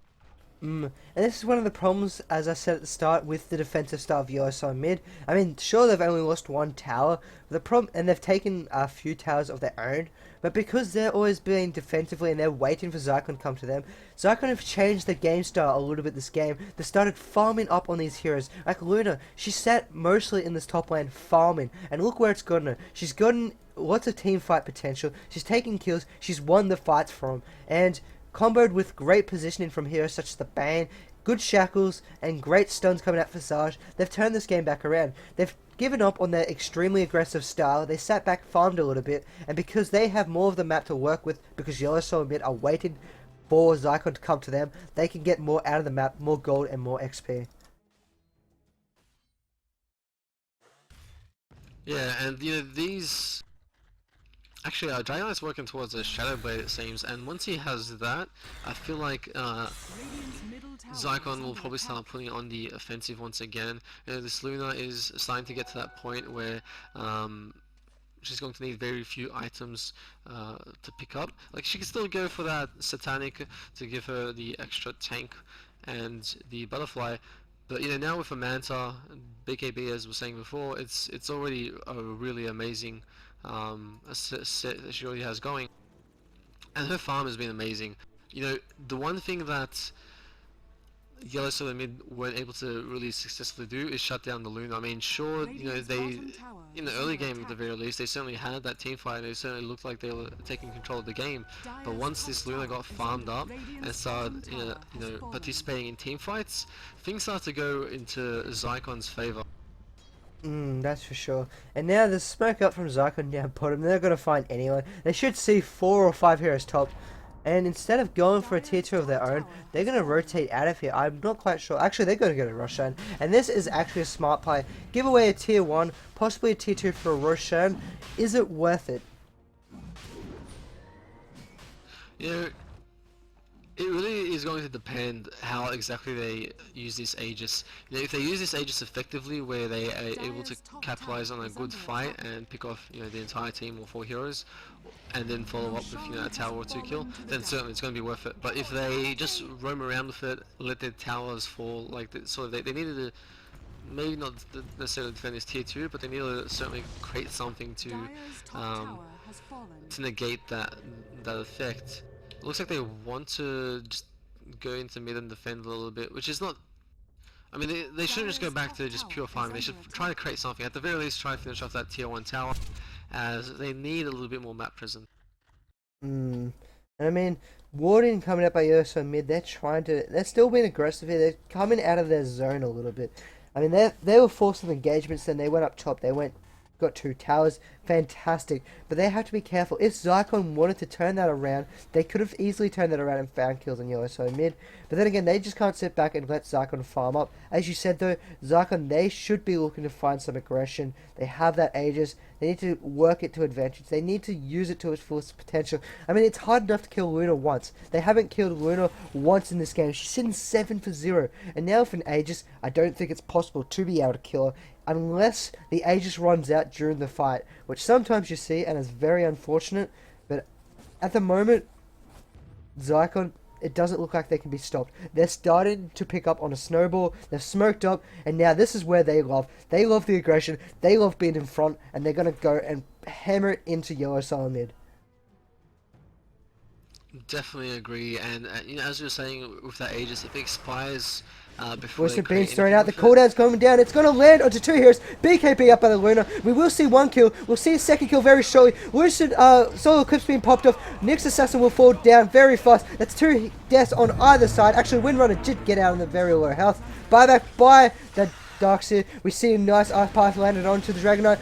And this is one of the problems, as I said at the start, with the defensive style of Yellow Solo mid. I mean, sure, they've only lost one tower, but the problem, and they've taken a few towers of their own, but because they're always being defensively and they're waiting for Zykon to come to them, Zykon have changed the game style a little bit this game. They started farming up on these heroes. Like Luna, she sat mostly in this top lane farming, and look where it's gotten her. She's gotten lots of team fight potential, she's taken kills, she's won the fights for them, and comboed with great positioning from heroes such as the Bane, good shackles, and great stuns coming out for Sage, they've turned this game back around. They've given up on their extremely aggressive style, they sat back, farmed a little bit, and because they have more of the map to work with, because Yellow Solo mid are waiting for Zykon to come to them, they can get more out of the map, more gold and more XP. Yeah, and you know, these... Actually, Dragonite's working towards a Shadow Blade, it seems, and once he has that, I feel like Zykon will probably start putting on the offensive once again. You know, this Luna is starting to get to that point where she's going to need very few items to pick up. Like, she can still go for that Satanic to give her the extra tank and the butterfly, but you know, now with a Manta, BKB, as we were saying before, it's already a really amazing a set that she already has going, and her farm has been amazing. You know, the one thing that Yellow Solo mid weren't able to really successfully do is shut down the Luna. I mean, sure, you know, they, in the early game at the very least, they certainly had that team fight, and they certainly looked like they were taking control of the game, but once this Luna got farmed up and started, you know, participating in team fights, things started to go into Zykon's favor. That's for sure. And now there's smoke up from Zykon down bottom. They're not going to find anyone. They should see 4 or 5 heroes top. And instead of going for a tier 2 of their own, they're going to rotate out of here. I'm not quite sure. Actually, they're going to go to Roshan. And this is actually a smart play. Give away a tier 1, possibly a tier 2 for a Roshan. Is it worth it? You know, it really is going to depend how exactly they use this Aegis. You know, if they use this Aegis effectively, where they are able to capitalize on a good fight and pick off, you know, the entire team or 4 heroes, and then follow up with, you know, a tower or 2 kill, then certainly it's going to be worth it. But if they just roam around with it, let their towers fall, like they needed to maybe not necessarily defend this tier 2, but they needed to certainly create something to negate that effect. It looks like they want to just go into mid and defend a little bit, which is not... I mean, they shouldn't just go back to just pure farming. They should try to create something. At the very least, try to finish off that tier 1 tower, as they need a little bit more map presence. And I mean, Warden coming up by Ursa mid, they're still being aggressive here. They're coming out of their zone a little bit. I mean, they were forcing engagements, then they went up top. Got 2 towers, fantastic, but they have to be careful. If Zykon wanted to turn that around, they could have easily turned that around and found kills on Yellow Solo mid, but then again, they just can't sit back and let Zykon farm up. As you said though, Zykon, they should be looking to find some aggression. They have that Aegis, they need to work it to advantage, they need to use it to its fullest potential. I mean, it's hard enough to kill Luna once. They haven't killed Luna once in this game. She's sitting 7 for 0, and now with an Aegis, I don't think it's possible to be able to kill her, unless the Aegis runs out during the fight, which sometimes you see, and is very unfortunate, but at the moment, Zykon, it doesn't look like they can be stopped. They're starting to pick up on a snowball, they're smoked up, and now this is where they love. They love the aggression, they love being in front, and they're going to go and hammer it into Yellow Solo mid. Definitely agree, and you know, as you were saying with that Aegis, if it expires before they Wilson create Bean's throwing out the anything with it. cooldown's coming down. It's going to land onto 2 heroes. BKB up by the Luna. We will see 1 kill. We'll see a 2nd kill very shortly. Wilson, solo clips being popped off. Nyx Assassin will fall down very fast. That's 2 deaths on either side. Actually, Windrunner did get out on the very low health. Buyback by the Darkseid. We see a nice ice path landed onto the Dragon Knight.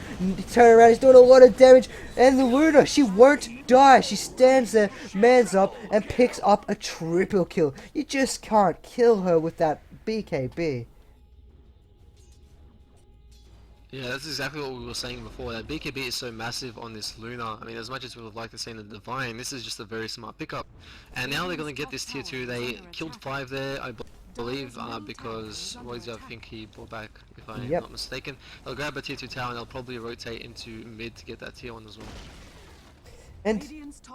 Turn around, he's doing a lot of damage. And the Luna, she won't die. She stands there, mans up, and picks up a triple kill. You just can't kill her with that BKB. Yeah, that's exactly what we were saying before. That BKB is so massive on this Luna. I mean, as much as we would like to see in the Divine, this is just a very smart pickup. And now they're going to get this tier 2. They killed 5 there, I believe, because Roy's, I think he brought back, if I'm not mistaken. They'll grab a tier 2 tower and they'll probably rotate into mid to get that tier 1 as well. And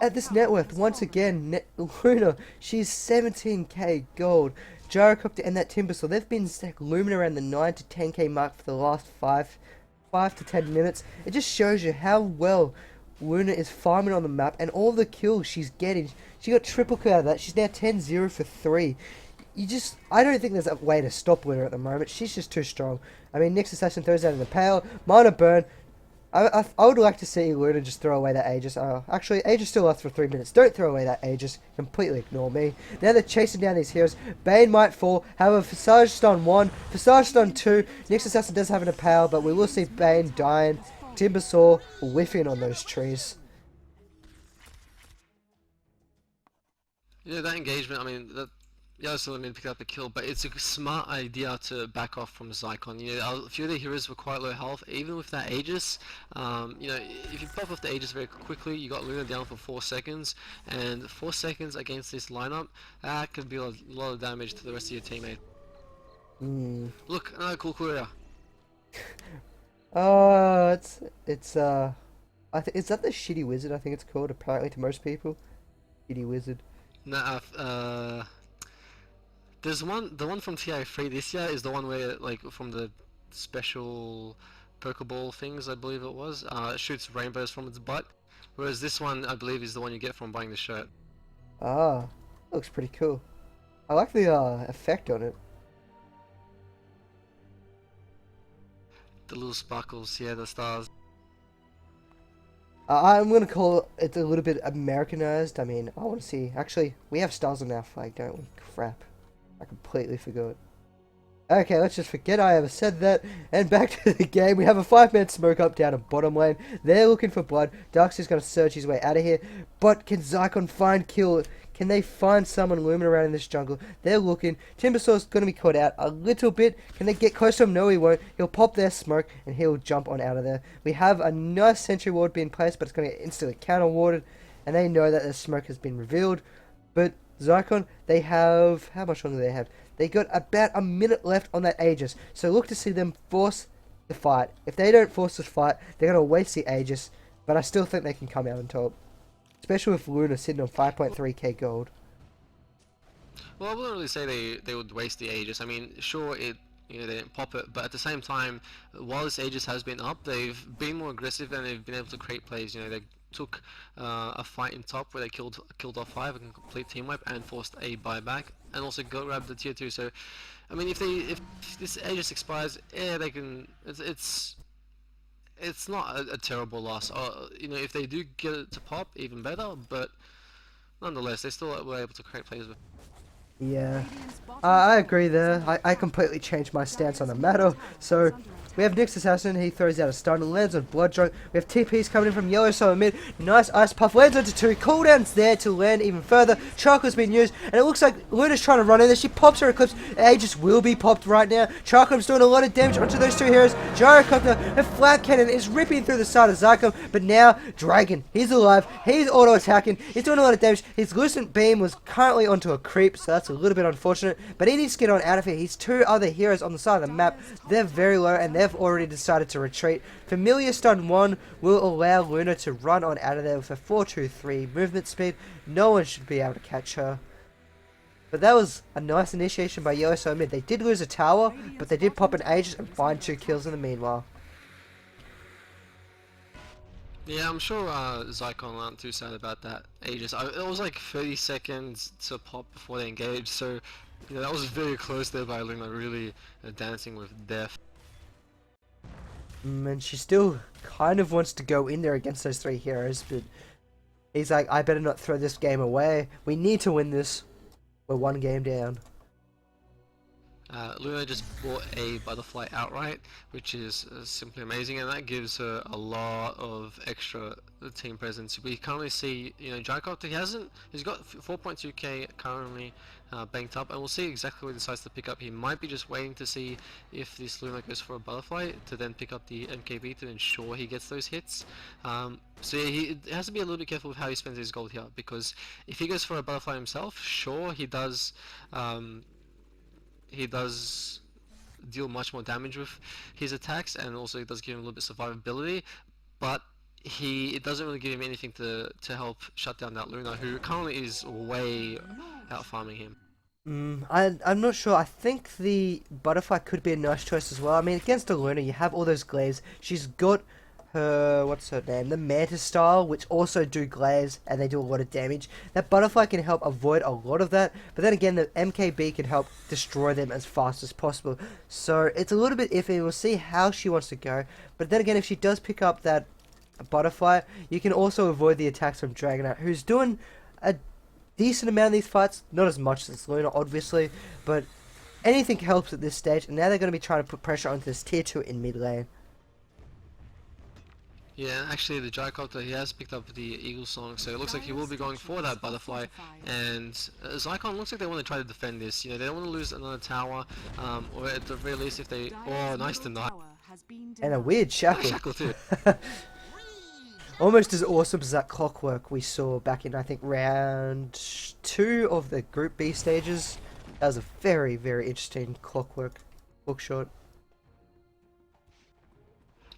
at this net worth, once again, Luna, she's 17k gold. Gyrocopter and that Timbersaw, they've been looming around the 9 to 10k mark for the last 5 to 10 minutes. It just shows you how well Luna is farming on the map and all the kills she's getting. She got triple kill out of that. She's now 10-0 for 3. I don't think there's a way to stop Luna at the moment. She's just too strong. I mean, Nyx Assassin throws out in the Pale. Minor burn. I would like to see Luna just throw away that Aegis. Actually, Aegis still lasts for 3 minutes. Don't throw away that Aegis. Completely ignore me. Now they're chasing down these heroes. Bane might fall. However, Visage stun 1. Visage stun 2. Nyx Assassin does have an Power, but we will see Bane dying. Timbersaw whiffing on those trees. Yeah, that engagement, I mean, yeah, so let me pick up a kill, but it's a smart idea to back off from Zykon. You know, a few of the heroes were quite low health, even with that Aegis. You know, if you pop off the Aegis very quickly, you got Luna down for 4 seconds, and 4 seconds against this lineup, that could be a lot of damage to the rest of your teammate. Look, another cool courier. It's I think is that the Shitty Wizard? I think it's called apparently to most people. Shitty Wizard. Nah, there's the one from TI3 this year is the one where, like, from the special Pokeball things, I believe it was, shoots rainbows from its butt. Whereas this one, I believe, is the one you get from buying the shirt. Ah, looks pretty cool. I like the effect on it. The little sparkles, yeah, the stars. I'm gonna call it a little bit Americanized. I mean, I want to see. Actually, we have stars on our flag, don't we? Crap. I completely forgot. Okay, let's just forget I ever said that. And back to the game. We have a 5-man smoke up down at bottom lane. They're looking for blood. Darkseid's going to surge his way out of here. But can Zykon find kill? Can they find someone looming around in this jungle? They're looking. Timbersaw's going to be caught out a little bit. Can they get close to him? No, he won't. He'll pop their smoke and he'll jump on out of there. We have a nice sentry ward being placed, but it's going to get instantly counter warded. And they know that the smoke has been revealed. But Zykon, they have... How much longer do they have? They got about a minute left on that Aegis. So look to see them force the fight. If they don't force the fight, they're going to waste the Aegis. But I still think they can come out on top. Especially with Luna sitting on 5.3k gold. Well, I wouldn't really say they would waste the Aegis. I mean, sure, they didn't pop it, but at the same time, while this Aegis has been up, they've been more aggressive and they've been able to create plays. You know, they took a fight in top where they killed off 5, a complete team wipe, and forced a buyback, and also grabbed the tier 2. So, I mean, if this Aegis expires, yeah, they can. It's not a terrible loss. You know, if they do get it to pop, even better. But nonetheless, they still were able to create plays with. Yeah, I agree there. I completely changed my stance on the matter. So we have Nyx Assassin. He throws out a stun and lands on Blood Drunk. We have TPs coming in from Yellow Solo mid. Nice Ice Puff lands onto 2. Cooldowns there to land even further. Charcoal's been used, and it looks like Luna's trying to run in there. She pops her Eclipse. Aegis will be popped right now. Charcoal's doing a lot of damage onto those 2 heroes. Gyrocopter and Flat Cannon is ripping through the side of Zykon, but now Dragon, he's alive. He's auto-attacking. He's doing a lot of damage. His Lucent Beam was currently onto a creep, so that's a little bit unfortunate, but he needs to get on out of here. He's 2 other heroes on the side of the map. They're very low, and they've already decided to retreat. Familiar Stun 1 will allow Luna to run on out of there with a 4-2-3 movement speed. No one should be able to catch her. But that was a nice initiation by Yellow Solo mid. They did lose a tower, but they did pop an Aegis and find 2 kills in the meanwhile. Yeah, I'm sure Zykon aren't too sad about that. It was like 30 seconds to pop before they engaged, so that was very close there by Luna, really dancing with death. And she still kind of wants to go in there against those three heroes, but he's like, I better not throw this game away. We need to win this. We're one game down. Luna just bought a butterfly outright, which is simply amazing, and that gives her a lot of extra team presence. We currently see, Jacop, he's got 4.2k currently banked up, and we'll see exactly what he decides to pick up. He might be just waiting to see if this Luna goes for a butterfly to then pick up the MKB to ensure he gets those hits. So yeah, he has to be a little bit careful with how he spends his gold here, because if he goes for a butterfly himself, sure, he does deal much more damage with his attacks, and also it does give him a little bit of survivability, but it doesn't really give him anything to help shut down that Luna, who currently is way out farming him. I'm not sure. I think the butterfly could be a nice choice as well. I mean, against a Luna, you have all those glaives. She's got her, what's her name? The Mantis style, which also do glaives, and they do a lot of damage. That butterfly can help avoid a lot of that, but then again, the MKB can help destroy them as fast as possible. So it's a little bit iffy. We'll see how she wants to go. But then again, if she does pick up that butterfly, you can also avoid the attacks from Dragonite, who's doing a decent amount of these fights. Not as much as Luna, obviously, but anything helps at this stage. And now they're going to be trying to put pressure onto this tier 2 in mid lane. Yeah, actually the Gyrocopter, he has picked up the Eagle Song, so it looks like he will be going for that butterfly, and Zykon looks like they want to try to defend this. They don't want to lose another tower, or at the very least if they... Oh, nice deny. And a weird shackle. Shackle too. Almost as awesome as that clockwork we saw back in, I think, round 2 of the Group B stages. That was a very, very interesting clockwork hookshot.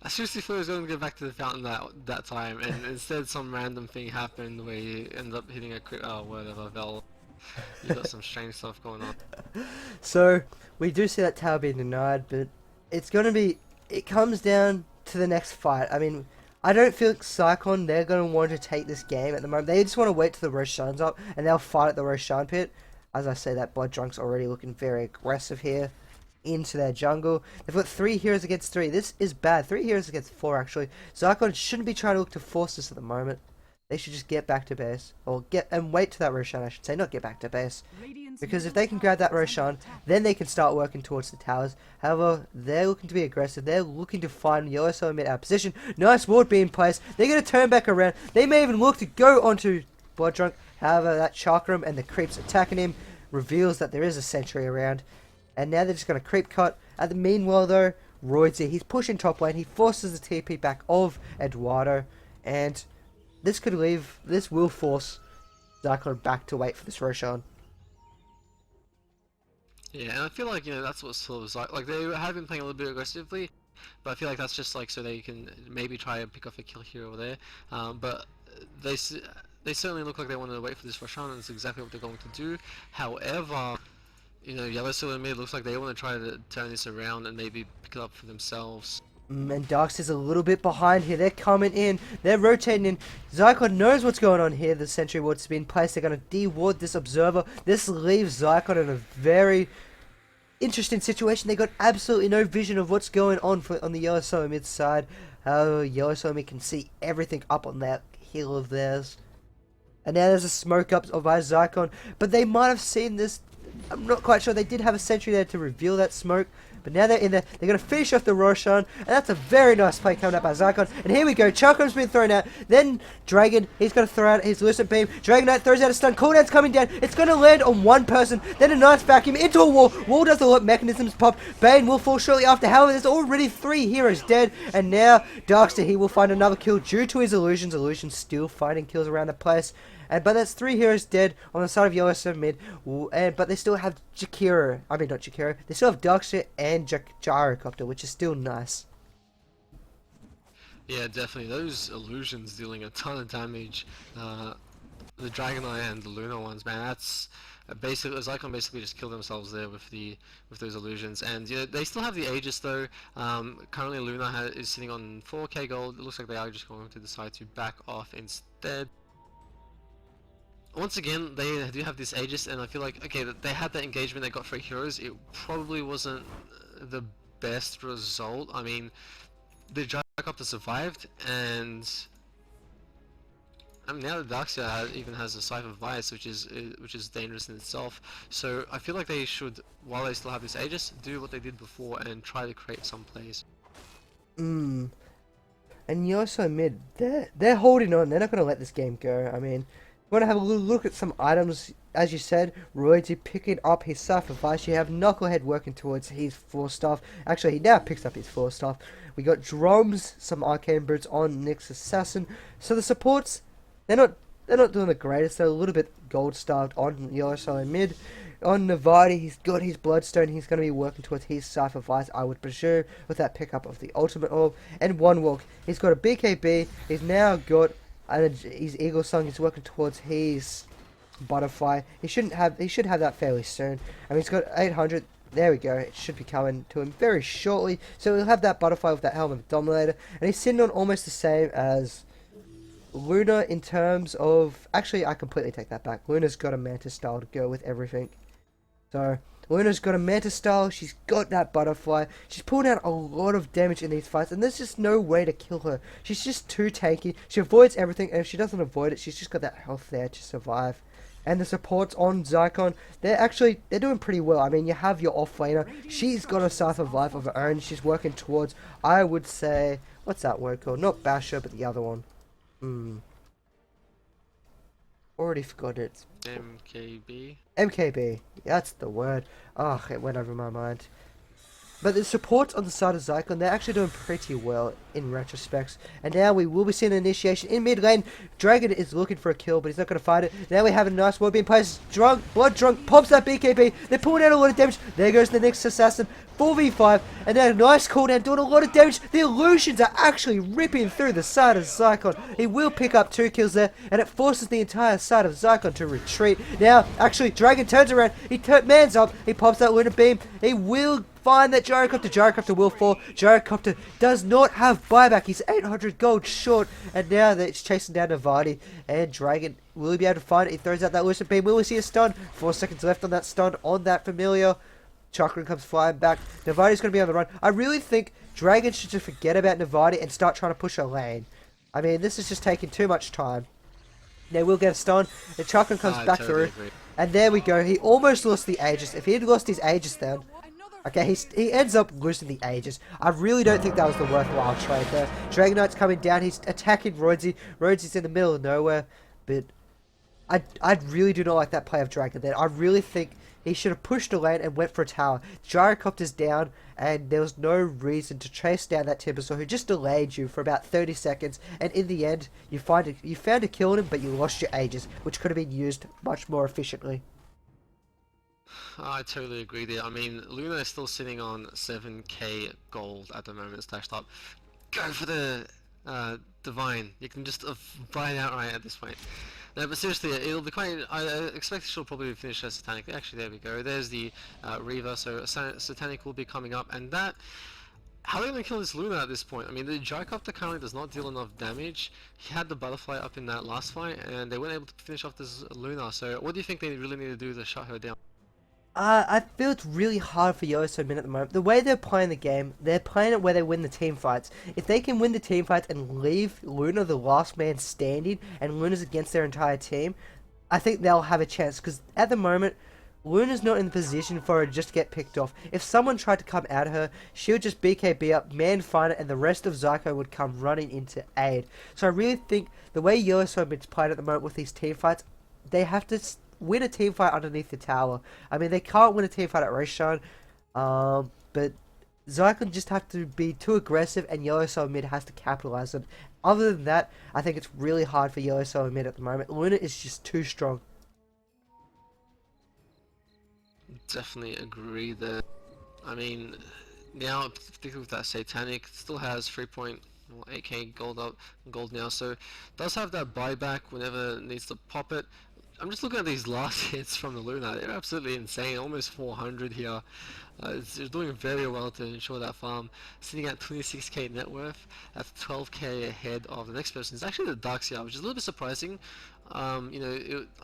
I seriously thought he was going to get back to the fountain that time, and instead some random thing happened where he ended up hitting a crit. Oh, whatever, Vel. You got some strange stuff going on. So, we do see that tower being denied, but it's going to be... It comes down to the next fight. I mean, I don't feel like Zykon, they're going to want to take this game at the moment. They just want to wait till the Roshan's up, and they'll fight at the Roshan pit. As I say, that Blood Drunk's already looking very aggressive here into their jungle. They've got 3 heroes against 3. This is bad. 3 heroes against 4, actually. Zykon shouldn't be trying to look to force this at the moment. They should just get back to base. Or wait to that Roshan, I should say. Not get back to base. Because if they can grab that Roshan, then they can start working towards the towers. However, they're looking to be aggressive. They're looking to find Yellow Solo mid out of position. Nice ward being placed. They're going to turn back around. They may even look to go onto Blood Drunk. However, that Chakram and the creeps attacking him reveals that there is a sentry around. And now they're just going to creep cut. At the meanwhile, though, Royd's he's pushing top lane. He forces the TP back of Eduardo. And this will force Zykon back to wait for this Roshan. Yeah, and I feel like, that's what sort of like they have been playing a little bit aggressively, but I feel like that's just like so they can maybe try and pick off a kill here or there. But they certainly look like they wanted to wait for this Roshan, and that's exactly what they're going to do. However, Yellow Silver mid looks like they want to try to turn this around and maybe pick it up for themselves. And Darkseid's a little bit behind here. They're coming in. They're rotating in. Zykon knows what's going on here. The sentry ward's been placed. They're going to de-ward this observer. This leaves Zykon in a very interesting situation. They got absolutely no vision of what's going on on the Yellow Solo mid side. Yellow Solo mid can see everything up on that hill of theirs. And now there's a smoke up by Zykon. But they might have seen this. I'm not quite sure. They did have a sentry there to reveal that smoke. But now they're in there. They're going to finish off the Roshan. And that's a very nice play coming out by Zykon. And here we go. Chakram's been thrown out. Then Dragon, he's going to throw out his Lucid Beam. Dragonite throws out a stun. Cooldown's coming down. It's going to land on one person. Then a nice vacuum into a wall. Wall does a lot. Mechanisms pop. Bane will fall shortly after. However, there's already 3 heroes dead. And now Darkster, he will find another kill due to his illusions. Illusions still finding kills around the place. But that's 3 heroes dead on the side of Yellow Solo mid. But they still have Jakiro. I mean, not Jakiro. They still have Darkster and Gyrocopter, which is still nice. Yeah, definitely. Those illusions dealing a ton of damage. The Dragon Eye and the Luna ones, man, that's basically Zykon basically just killed themselves there with those illusions, and you know they still have the Aegis though. Currently Luna is sitting on 4k gold. It looks like they are just going to decide to back off instead. Once again, they do have this Aegis, and I feel like okay, they had that engagement. They got 3 heroes. It probably wasn't the best result. I mean, the Gyrocopter survived, and I mean, now the Darkseer even has a Cypher Vice, which is dangerous in itself. So I feel like they should, while they still have this Aegis, do what they did before and try to create some plays. And Yoshi mid, they're holding on. They're not going to let this game go. I mean, you want to have a little look at some items. As you said, Royalty picking up his Cypher Vice. You have Knucklehead working towards his 4-staff. Actually, he now picks up his 4-staff. We got Drums, some Arcane Boots on Nick's Assassin. So the supports, they're not doing the greatest. They're a little bit gold starved on Yoshi mid. On Navadi, he's got his Bloodstone. He's going to be working towards his Cypher Vice, I would presume, with that pickup of the Ultimate Orb. And One Walk, he's got a BKB. He's now got his Eagle Song. He's working towards his Butterfly. He should have that fairly soon. I mean, he's got 800. There we go. It should be coming to him very shortly. So he'll have that Butterfly with that Helmet of Dominator. And he's sitting on almost the same as Luna in terms of... Actually, I completely take that back. Luna's got a Mantis style to go with everything. So, Luna's got a Mantis style. She's got that Butterfly. She's pulling out a lot of damage in these fights. And there's just no way to kill her. She's just too tanky. She avoids everything. And if she doesn't avoid it, she's just got that health there to survive. And the supports on Zykon, they're doing pretty well. I mean, you have your offlaner. She's got a Cypher Vice of her own. She's working towards, I would say... What's that word called? Not Basher, but the other one. Already forgot it. MKB. MKB. That's the word. Oh, it went over my mind. But the supports on the side of Zykon, they're actually doing pretty well in retrospects. And now we will be seeing an initiation in mid lane. Dragon is looking for a kill, but he's not going to find it. Now we have a nice ward being placed. Blood Drunk pops that BKB. They're pulling out a lot of damage. There goes the next assassin. 4v5. And then a nice cooldown doing a lot of damage. The illusions are actually ripping through the side of Zykon. He will pick up 2 kills there. And it forces the entire side of Zykon to retreat. Now, actually, Dragon turns around. He mans up. He pops that Lunar Beam. He will find that Gyrocopter. Gyrocopter will fall. Gyrocopter does not have buyback. He's 800 gold short. And now that it's chasing down Navadi. And Dragon, will he be able to find it? He throws out that Lucid Beam. Will we see a stun? 4 seconds left on that stun on that Familiar. Chakra comes flying back. Navadi's going to be on the run. I really think Dragon should just forget about Navadi and start trying to push a lane. I mean, this is just taking too much time. They will get a stun. The Chakra comes back totally through. agree. And there we go. He almost lost the Aegis. If he had lost his Aegis then... Okay, he ends up losing the Aegis. I really don't think that was the worthwhile trade there. Dragon Knight's coming down. He's attacking Rhodesy. Rhodesy in the middle of nowhere. But I really do not like that play of Dragon then. I really think he should have pushed a lane and went for a tower. Gyrocopter's down, and there was no reason to chase down that Timbersaw who just delayed you for about 30 seconds. And in the end, you found a kill on him, but you lost your Aegis, which could have been used much more efficiently. I totally agree there. I mean, Luna is still sitting on 7k gold at the moment, stashed up. Go for the Divine. You can just buy it outright at this point. No, but seriously, it'll be quite... I expect she'll probably finish her Satanic. Actually, there we go. There's the Reaver, so Satanic will be coming up, and that... How are they going to kill this Luna at this point? I mean, the Gyrocopter currently does not deal enough damage. He had the Butterfly up in that last fight, and they weren't able to finish off this Luna, so what do you think they really need to do to shut her down? I feel it's really hard for Yoshi at the moment. The way they're playing the game, they're playing it where they win the team fights. If they can win the team fights and leave Luna the last man standing, and Luna's against their entire team, I think they'll have a chance. Because at the moment, Luna's not in the position for her to just get picked off. If someone tried to come at her, she'll just BKB up, man find it, and the rest of Zykon would come running into aid. So I really think the way Yoshi is played at the moment with these team fights, they have to win a team fight underneath the tower. I mean, they can't win a team fight at Roshan, but Zykon just have to be too aggressive, and Yoshi mid has to capitalize on it. Other than that, I think it's really hard for Yoshi mid at the moment. Luna is just too strong. Definitely agree there. I mean, now, particularly with that Satanic, still has 3 point... Well, 8k gold now, so does have that buyback whenever it needs to pop it. I'm just looking at these last hits from the Luna. They're absolutely insane. Almost 400 here. It's doing very well to ensure that farm. Sitting at 26k net worth. That's 12k ahead of the next person. It's actually the Darkseer, which is a little bit surprising. I'm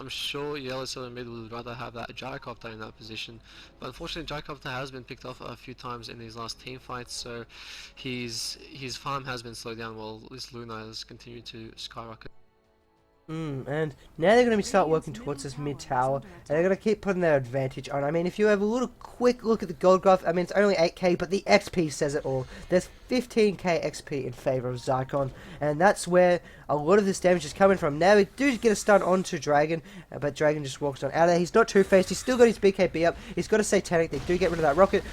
sure Yellow Silver Mid would rather have that Gyrocopter in that position, but unfortunately Gyrocopter has been picked off a few times in these last team fights, so his farm has been slowed down while this Luna has continued to skyrocket. And now they're going to be start working towards this mid tower, and they're going to keep putting their advantage on. I mean, if you have a little quick look at the gold graph, I mean, it's only 8k, but the XP says it all. There's 15k XP in favor of Zykon, and that's where a lot of this damage is coming from. Now we do get a stun onto Dragon, but Dragon just walks on out of there. He's not two-faced, he's still got his BKB up, he's got a Satanic, they do get rid of that rocket.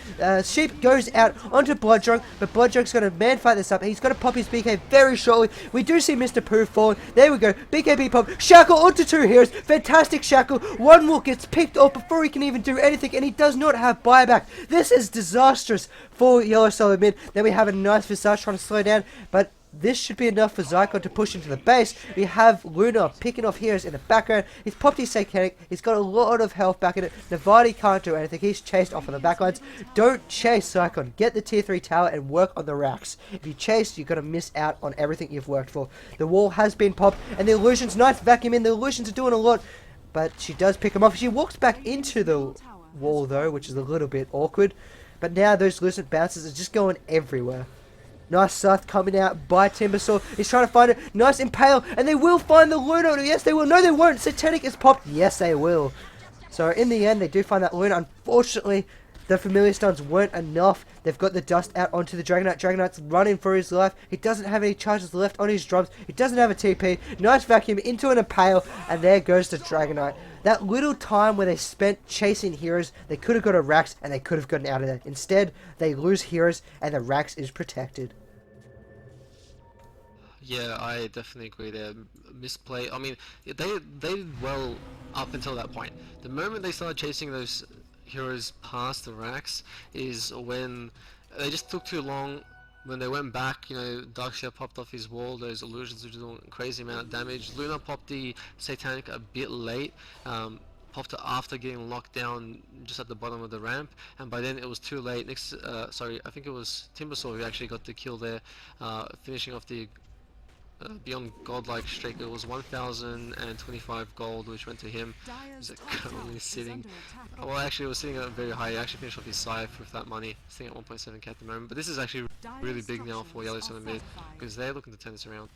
Sheep goes out onto Bloodjunk, but Bloodjunk's going to man-fight this up. He's going to pop his BK very shortly. We do see Mr. Pooh falling. There we go, BKB pop, Shackle onto two heroes, fantastic Shackle. One will gets picked off before he can even do anything, and he does not have buyback. This is disastrous for Yellow Solid Mid. Then we have a nice Visage trying to slow down, but this should be enough for Zykon to push into the base. We have Luna picking off heroes in the background. He's popped his Satanic. He's got a lot of health back in it. Navati can't do anything. He's chased off on the backlines. Don't chase Zykon. Get the tier 3 tower and work on the racks. If you chase, you're going to miss out on everything you've worked for. The wall has been popped, and the illusions, nice vacuum in. The illusions are doing a lot, but she does pick him off. She walks back into the wall, though, which is a little bit awkward. But now those lucid bounces are just going everywhere. Nice Scythe coming out by Timbersaw. He's trying to find it. Nice Impale. And they will find the Luna. Yes, they will. No, they won't. Satanic is popped. Yes, they will. So, in the end, they do find that Luna. Unfortunately, the Familiar Stuns weren't enough. They've got the dust out onto the Dragonite. Dragonite's running for his life. He doesn't have any charges left on his drums. He doesn't have a TP. Nice vacuum into an Impale. And there goes the Dragonite. That little time where they spent chasing heroes, they could have got a Rax and they could have gotten out of there. Instead, they lose heroes and the Rax is protected. Yeah, I definitely agree there. Misplay. I mean, they did well up until that point. The moment they started chasing those heroes past the racks is when they just took too long. When they went back, Darkseer popped off his wall. Those illusions were doing a crazy amount of damage. Luna popped the Satanic a bit late. Popped it after getting locked down just at the bottom of the ramp, and by then it was too late. Sorry, I think it was Timbersaw who actually got the kill there, finishing off the Beyond Godlike streak. It was 1,025 gold, which went to him. He's currently sitting. Well, actually, it was sitting at very high. He actually finished off his scythe with that money, sitting at 1.7k at the moment. But this is actually really big now for Yellow Silver Mid because they're looking to turn this around.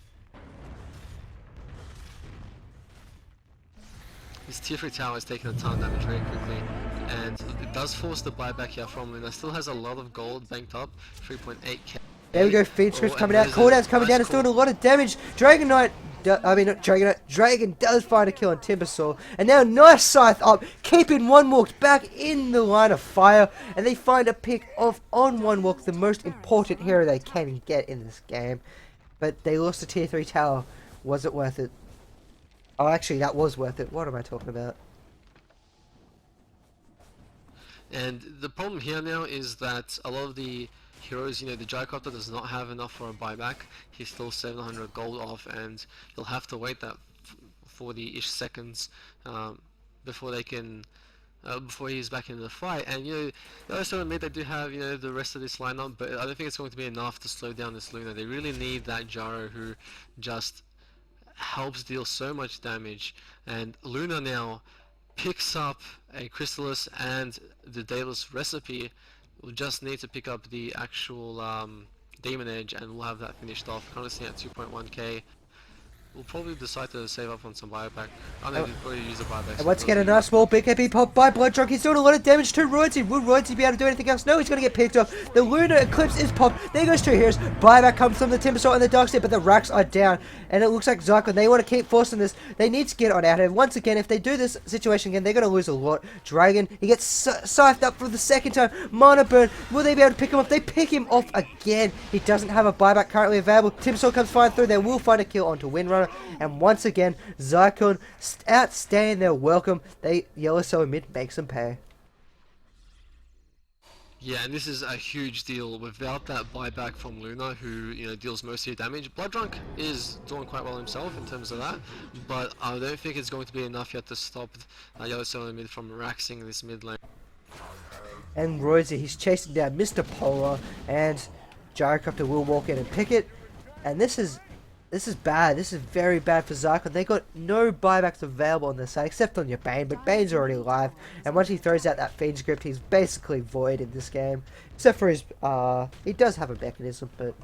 This tier 3 tower is taking a ton of damage very quickly, and it does force the buyback here from Luna. Still has a lot of gold banked up, 3.8k. There we go, feed scripts coming out, cooldown's coming down, it's doing a lot of damage. Dragon does find a kill on Timbersaw, and now nice Scythe up, keeping One Walk back in the line of fire, and they find a pick off on One Walk, the most important hero they can get in this game. But they lost the tier 3 tower. Was it worth it? Oh, actually, that was worth it. What am I talking about? And the problem here now is that a lot of the heroes, the Gyrocopter does not have enough for a buyback. He's still 700 gold off, and he'll have to wait that 40-ish seconds before they can, before he's back in the fight. And the other side of mid, they do have the rest of this lineup, but I don't think it's going to be enough to slow down this Luna. They really need that Gyro who just helps deal so much damage. And Luna now picks up a Chrysalis and the Daedalus recipe. We'll just need to pick up the actual Demon Edge and we'll have that finished off. Currently sitting at 2.1k. We'll probably decide to save up on some buyback. I know we'll probably use a buyback. And once again, a nice small BKB pop by Bloodjunk. He's doing a lot of damage to Roidsy. Will Roidsy be able to do anything else? No, he's going to get picked off. The Lunar Eclipse is popped. There goes two heroes. Buyback comes from the Timbersaw and the Darkseer, but the racks are down. And it looks like Zykon, they want to keep forcing this. They need to get on out of it. Once again, if they do this situation again, they're going to lose a lot. Dragon, he gets scythed up for the second time. Mana Burn, will they be able to pick him up? They pick him off again. He doesn't have a buyback currently available. Timbersaw comes flying through. They will find a kill onto Windrunner. And once again, Zykon outstaying their welcome. Yellow Silver Mid makes them pay. Yeah, and this is a huge deal. Without that buyback from Luna, who deals most of your damage, Blood is doing quite well himself in terms of that, but I don't think it's going to be enough yet to stop Yellow Solo mid from raxing this mid lane. And Royzy, he's chasing down Mr. Polar, and Gyrocopter will walk in and pick it. And this is bad. This is very bad for Zykon. They got no buybacks available on their side except on your Bane, but Bane's already alive. And once he throws out that Fiend script, he's basically void in this game. Except for his, he does have a mechanism, but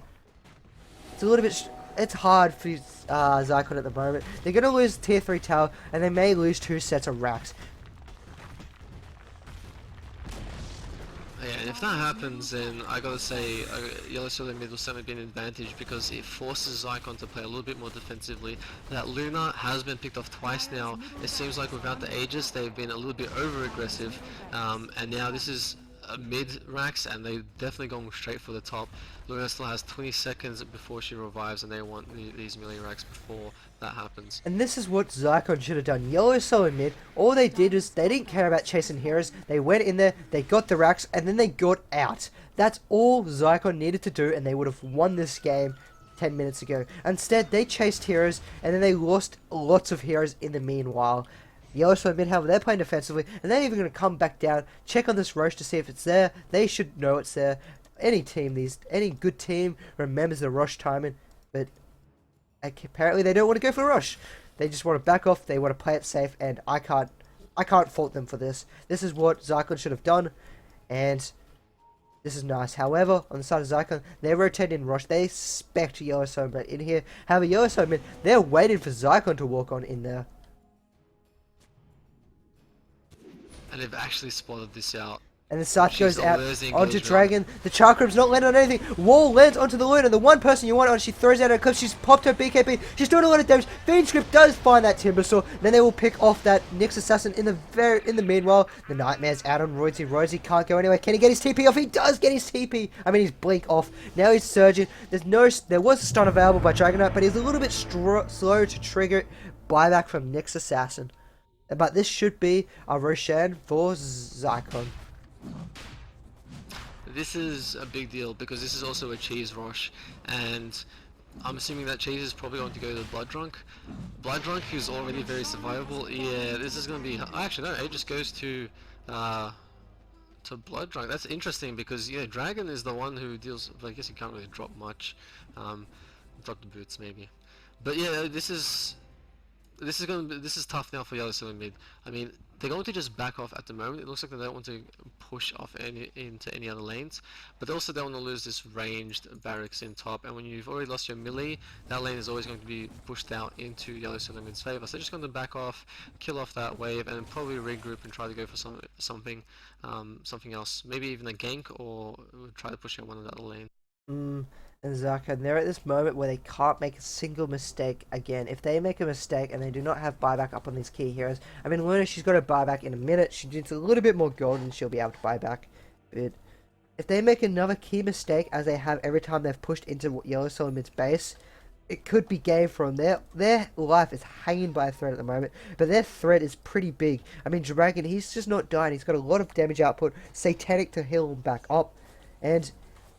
it's a little bit, it's hard for Zykon at the moment. They're going to lose tier 3 tower, and they may lose 2 sets of racks. Yeah, and if that happens, then I gotta say, Yellow Solo mid will certainly be an advantage because it forces Zykon to play a little bit more defensively. That Luna has been picked off twice now. It seems like without the Aegis, they've been a little bit over-aggressive, and now this is a mid-rax, and they're definitely going straight for the top. Luna still has 20 seconds before she revives, and they want these melee racks before that happens. And this is what Zykon should have done. Yellow Solo mid, all they did is they didn't care about chasing heroes. They went in there, they got the racks, and then they got out. That's all Zykon needed to do, and they would have won this game 10 minutes ago. Instead, they chased heroes, and then they lost lots of heroes in the meanwhile. Yellow Solo mid, however, they're playing defensively, and they're even going to come back down, check on this Roche to see if it's there. They should know it's there. Any good team remembers the Roche timing, but apparently they don't want to go for the Roche. They just want to back off, they want to play it safe, and I can't fault them for this. This is what Zykon should have done, and this is nice. However, on the side of Zykon, they're rotating Roche. They expect Yellow Solo mid in here. However, Yellow Solo mid, they're waiting for Zykon to walk on in there. And they've actually spotted this out. And the Scythe She's goes out losing onto engagement. Dragon. The Chakram's not landing on anything. Wall lands onto the Luna. The one person you want on, she throws out her clip. She's popped her BKB. She's doing a lot of damage. Fiend Script does find that Timbersaw. Then they will pick off that Nyx Assassin in the meanwhile. The Nightmare's out on Royzy. Royzy can't go anywhere. Can he get his TP off? He does get his TP. I mean, his blink off. Now he's surging. There was a stun available by Dragonite, but he's a little bit slow to trigger buyback from Nyx Assassin. But this should be a Roshan for Zykon. This is a big deal because this is also a cheese rush, and I'm assuming that cheese is probably going to go to Blood Drunk. Blood Drunk, who's already very survivable. Yeah, this is going to be. Actually, no, it just goes to Blood Drunk. That's interesting because Dragon is the one who deals. I guess he can't really drop much. Drop the boots maybe, but yeah, this is tough now for Yellow Solo mid. I mean, they're going to just back off at the moment. It looks like they don't want to push off into any other lanes, but they also don't want to lose this ranged barracks in top. And when you've already lost your melee, that lane is always going to be pushed out into Yellow Solo mid's favor. So they're just going to back off, kill off that wave, and probably regroup and try to go for something else. Maybe even a gank, or try to push out one of the other lanes. And Zykon, they're at this moment where they can't make a single mistake again. If they make a mistake and they do not have buyback up on these key heroes, I mean, Luna, she's got a buyback in a minute. She needs a little bit more gold and she'll be able to buy back. But if they make another key mistake, as they have every time they've pushed into Yellow Solo mid's base, it could be game for them. Their life is hanging by a thread at the moment, but their threat is pretty big. I mean, Dragon, he's just not dying. He's got a lot of damage output. Satanic to heal him back up, and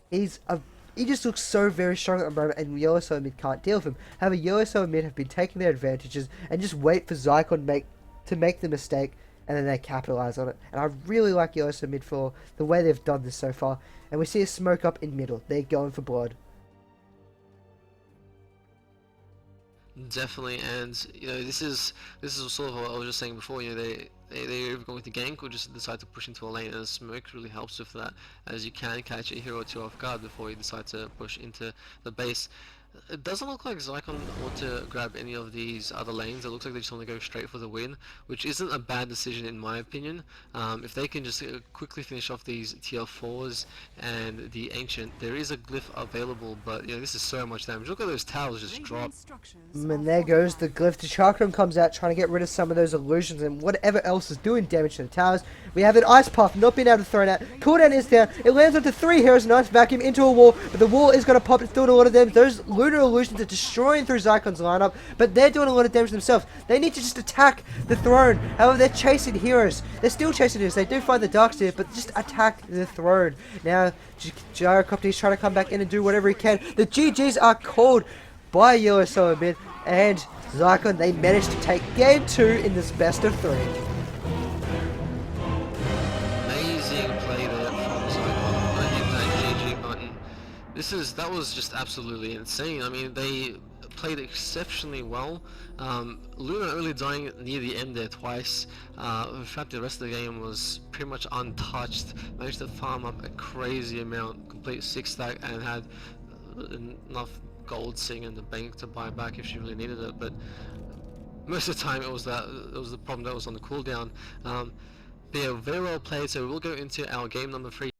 he just looks so very strong at the moment, and Yellow Solo mid can't deal with him. However, Yellow Solo mid have been taking their advantages and just wait for Zykon to make the mistake, and then they capitalize on it. And I really like Yellow Solo mid for the way they've done this so far. And we see a smoke up in middle. They're going for blood. Definitely, and this is sort of what I was just saying before. They're either going to gank or just decide to push into a lane, and smoke really helps with that, as you can catch a hero or two off guard before you decide to push into the base. It doesn't look like Zykon want to grab any of these other lanes. It looks like they just want to go straight for the win, which isn't a bad decision in my opinion. If they can just quickly finish off these tier 4s and the Ancient, there is a glyph available, but this is so much damage. Look at those towers just drop. And there goes the glyph. The Chakram comes out trying to get rid of some of those illusions and whatever else is doing damage to the towers. We have an Ice Puff not being able to throw it out. Cooldown is down. It lands onto 3 heroes. Nice vacuum into a wall, but the wall is going to pop. It's doing a lot of damage. Those Lunar Illusions are destroying through Zykon's lineup, but they're doing a lot of damage themselves. They need to just attack the throne. However, they're chasing heroes. They're still chasing heroes. They do find the Darkseer, but just attack the throne. Now, Gyrocopter is trying to come back in and do whatever he can. The GGs are called by Yellow Solo Mid, and Zykon, they managed to take game 2 in this best of 3. Amazing play there from Zykon. I hit that GG button. That was just absolutely insane. I mean, they played exceptionally well. Luna only dying near the end there twice. In fact, the rest of the game was pretty much untouched. Managed to farm up a crazy amount, complete 6 stack, and had enough gold sitting in the bank to buy back if she really needed it. But most of the time, it was the problem that was on the cooldown. They are very well played, so we'll go into our game number 3.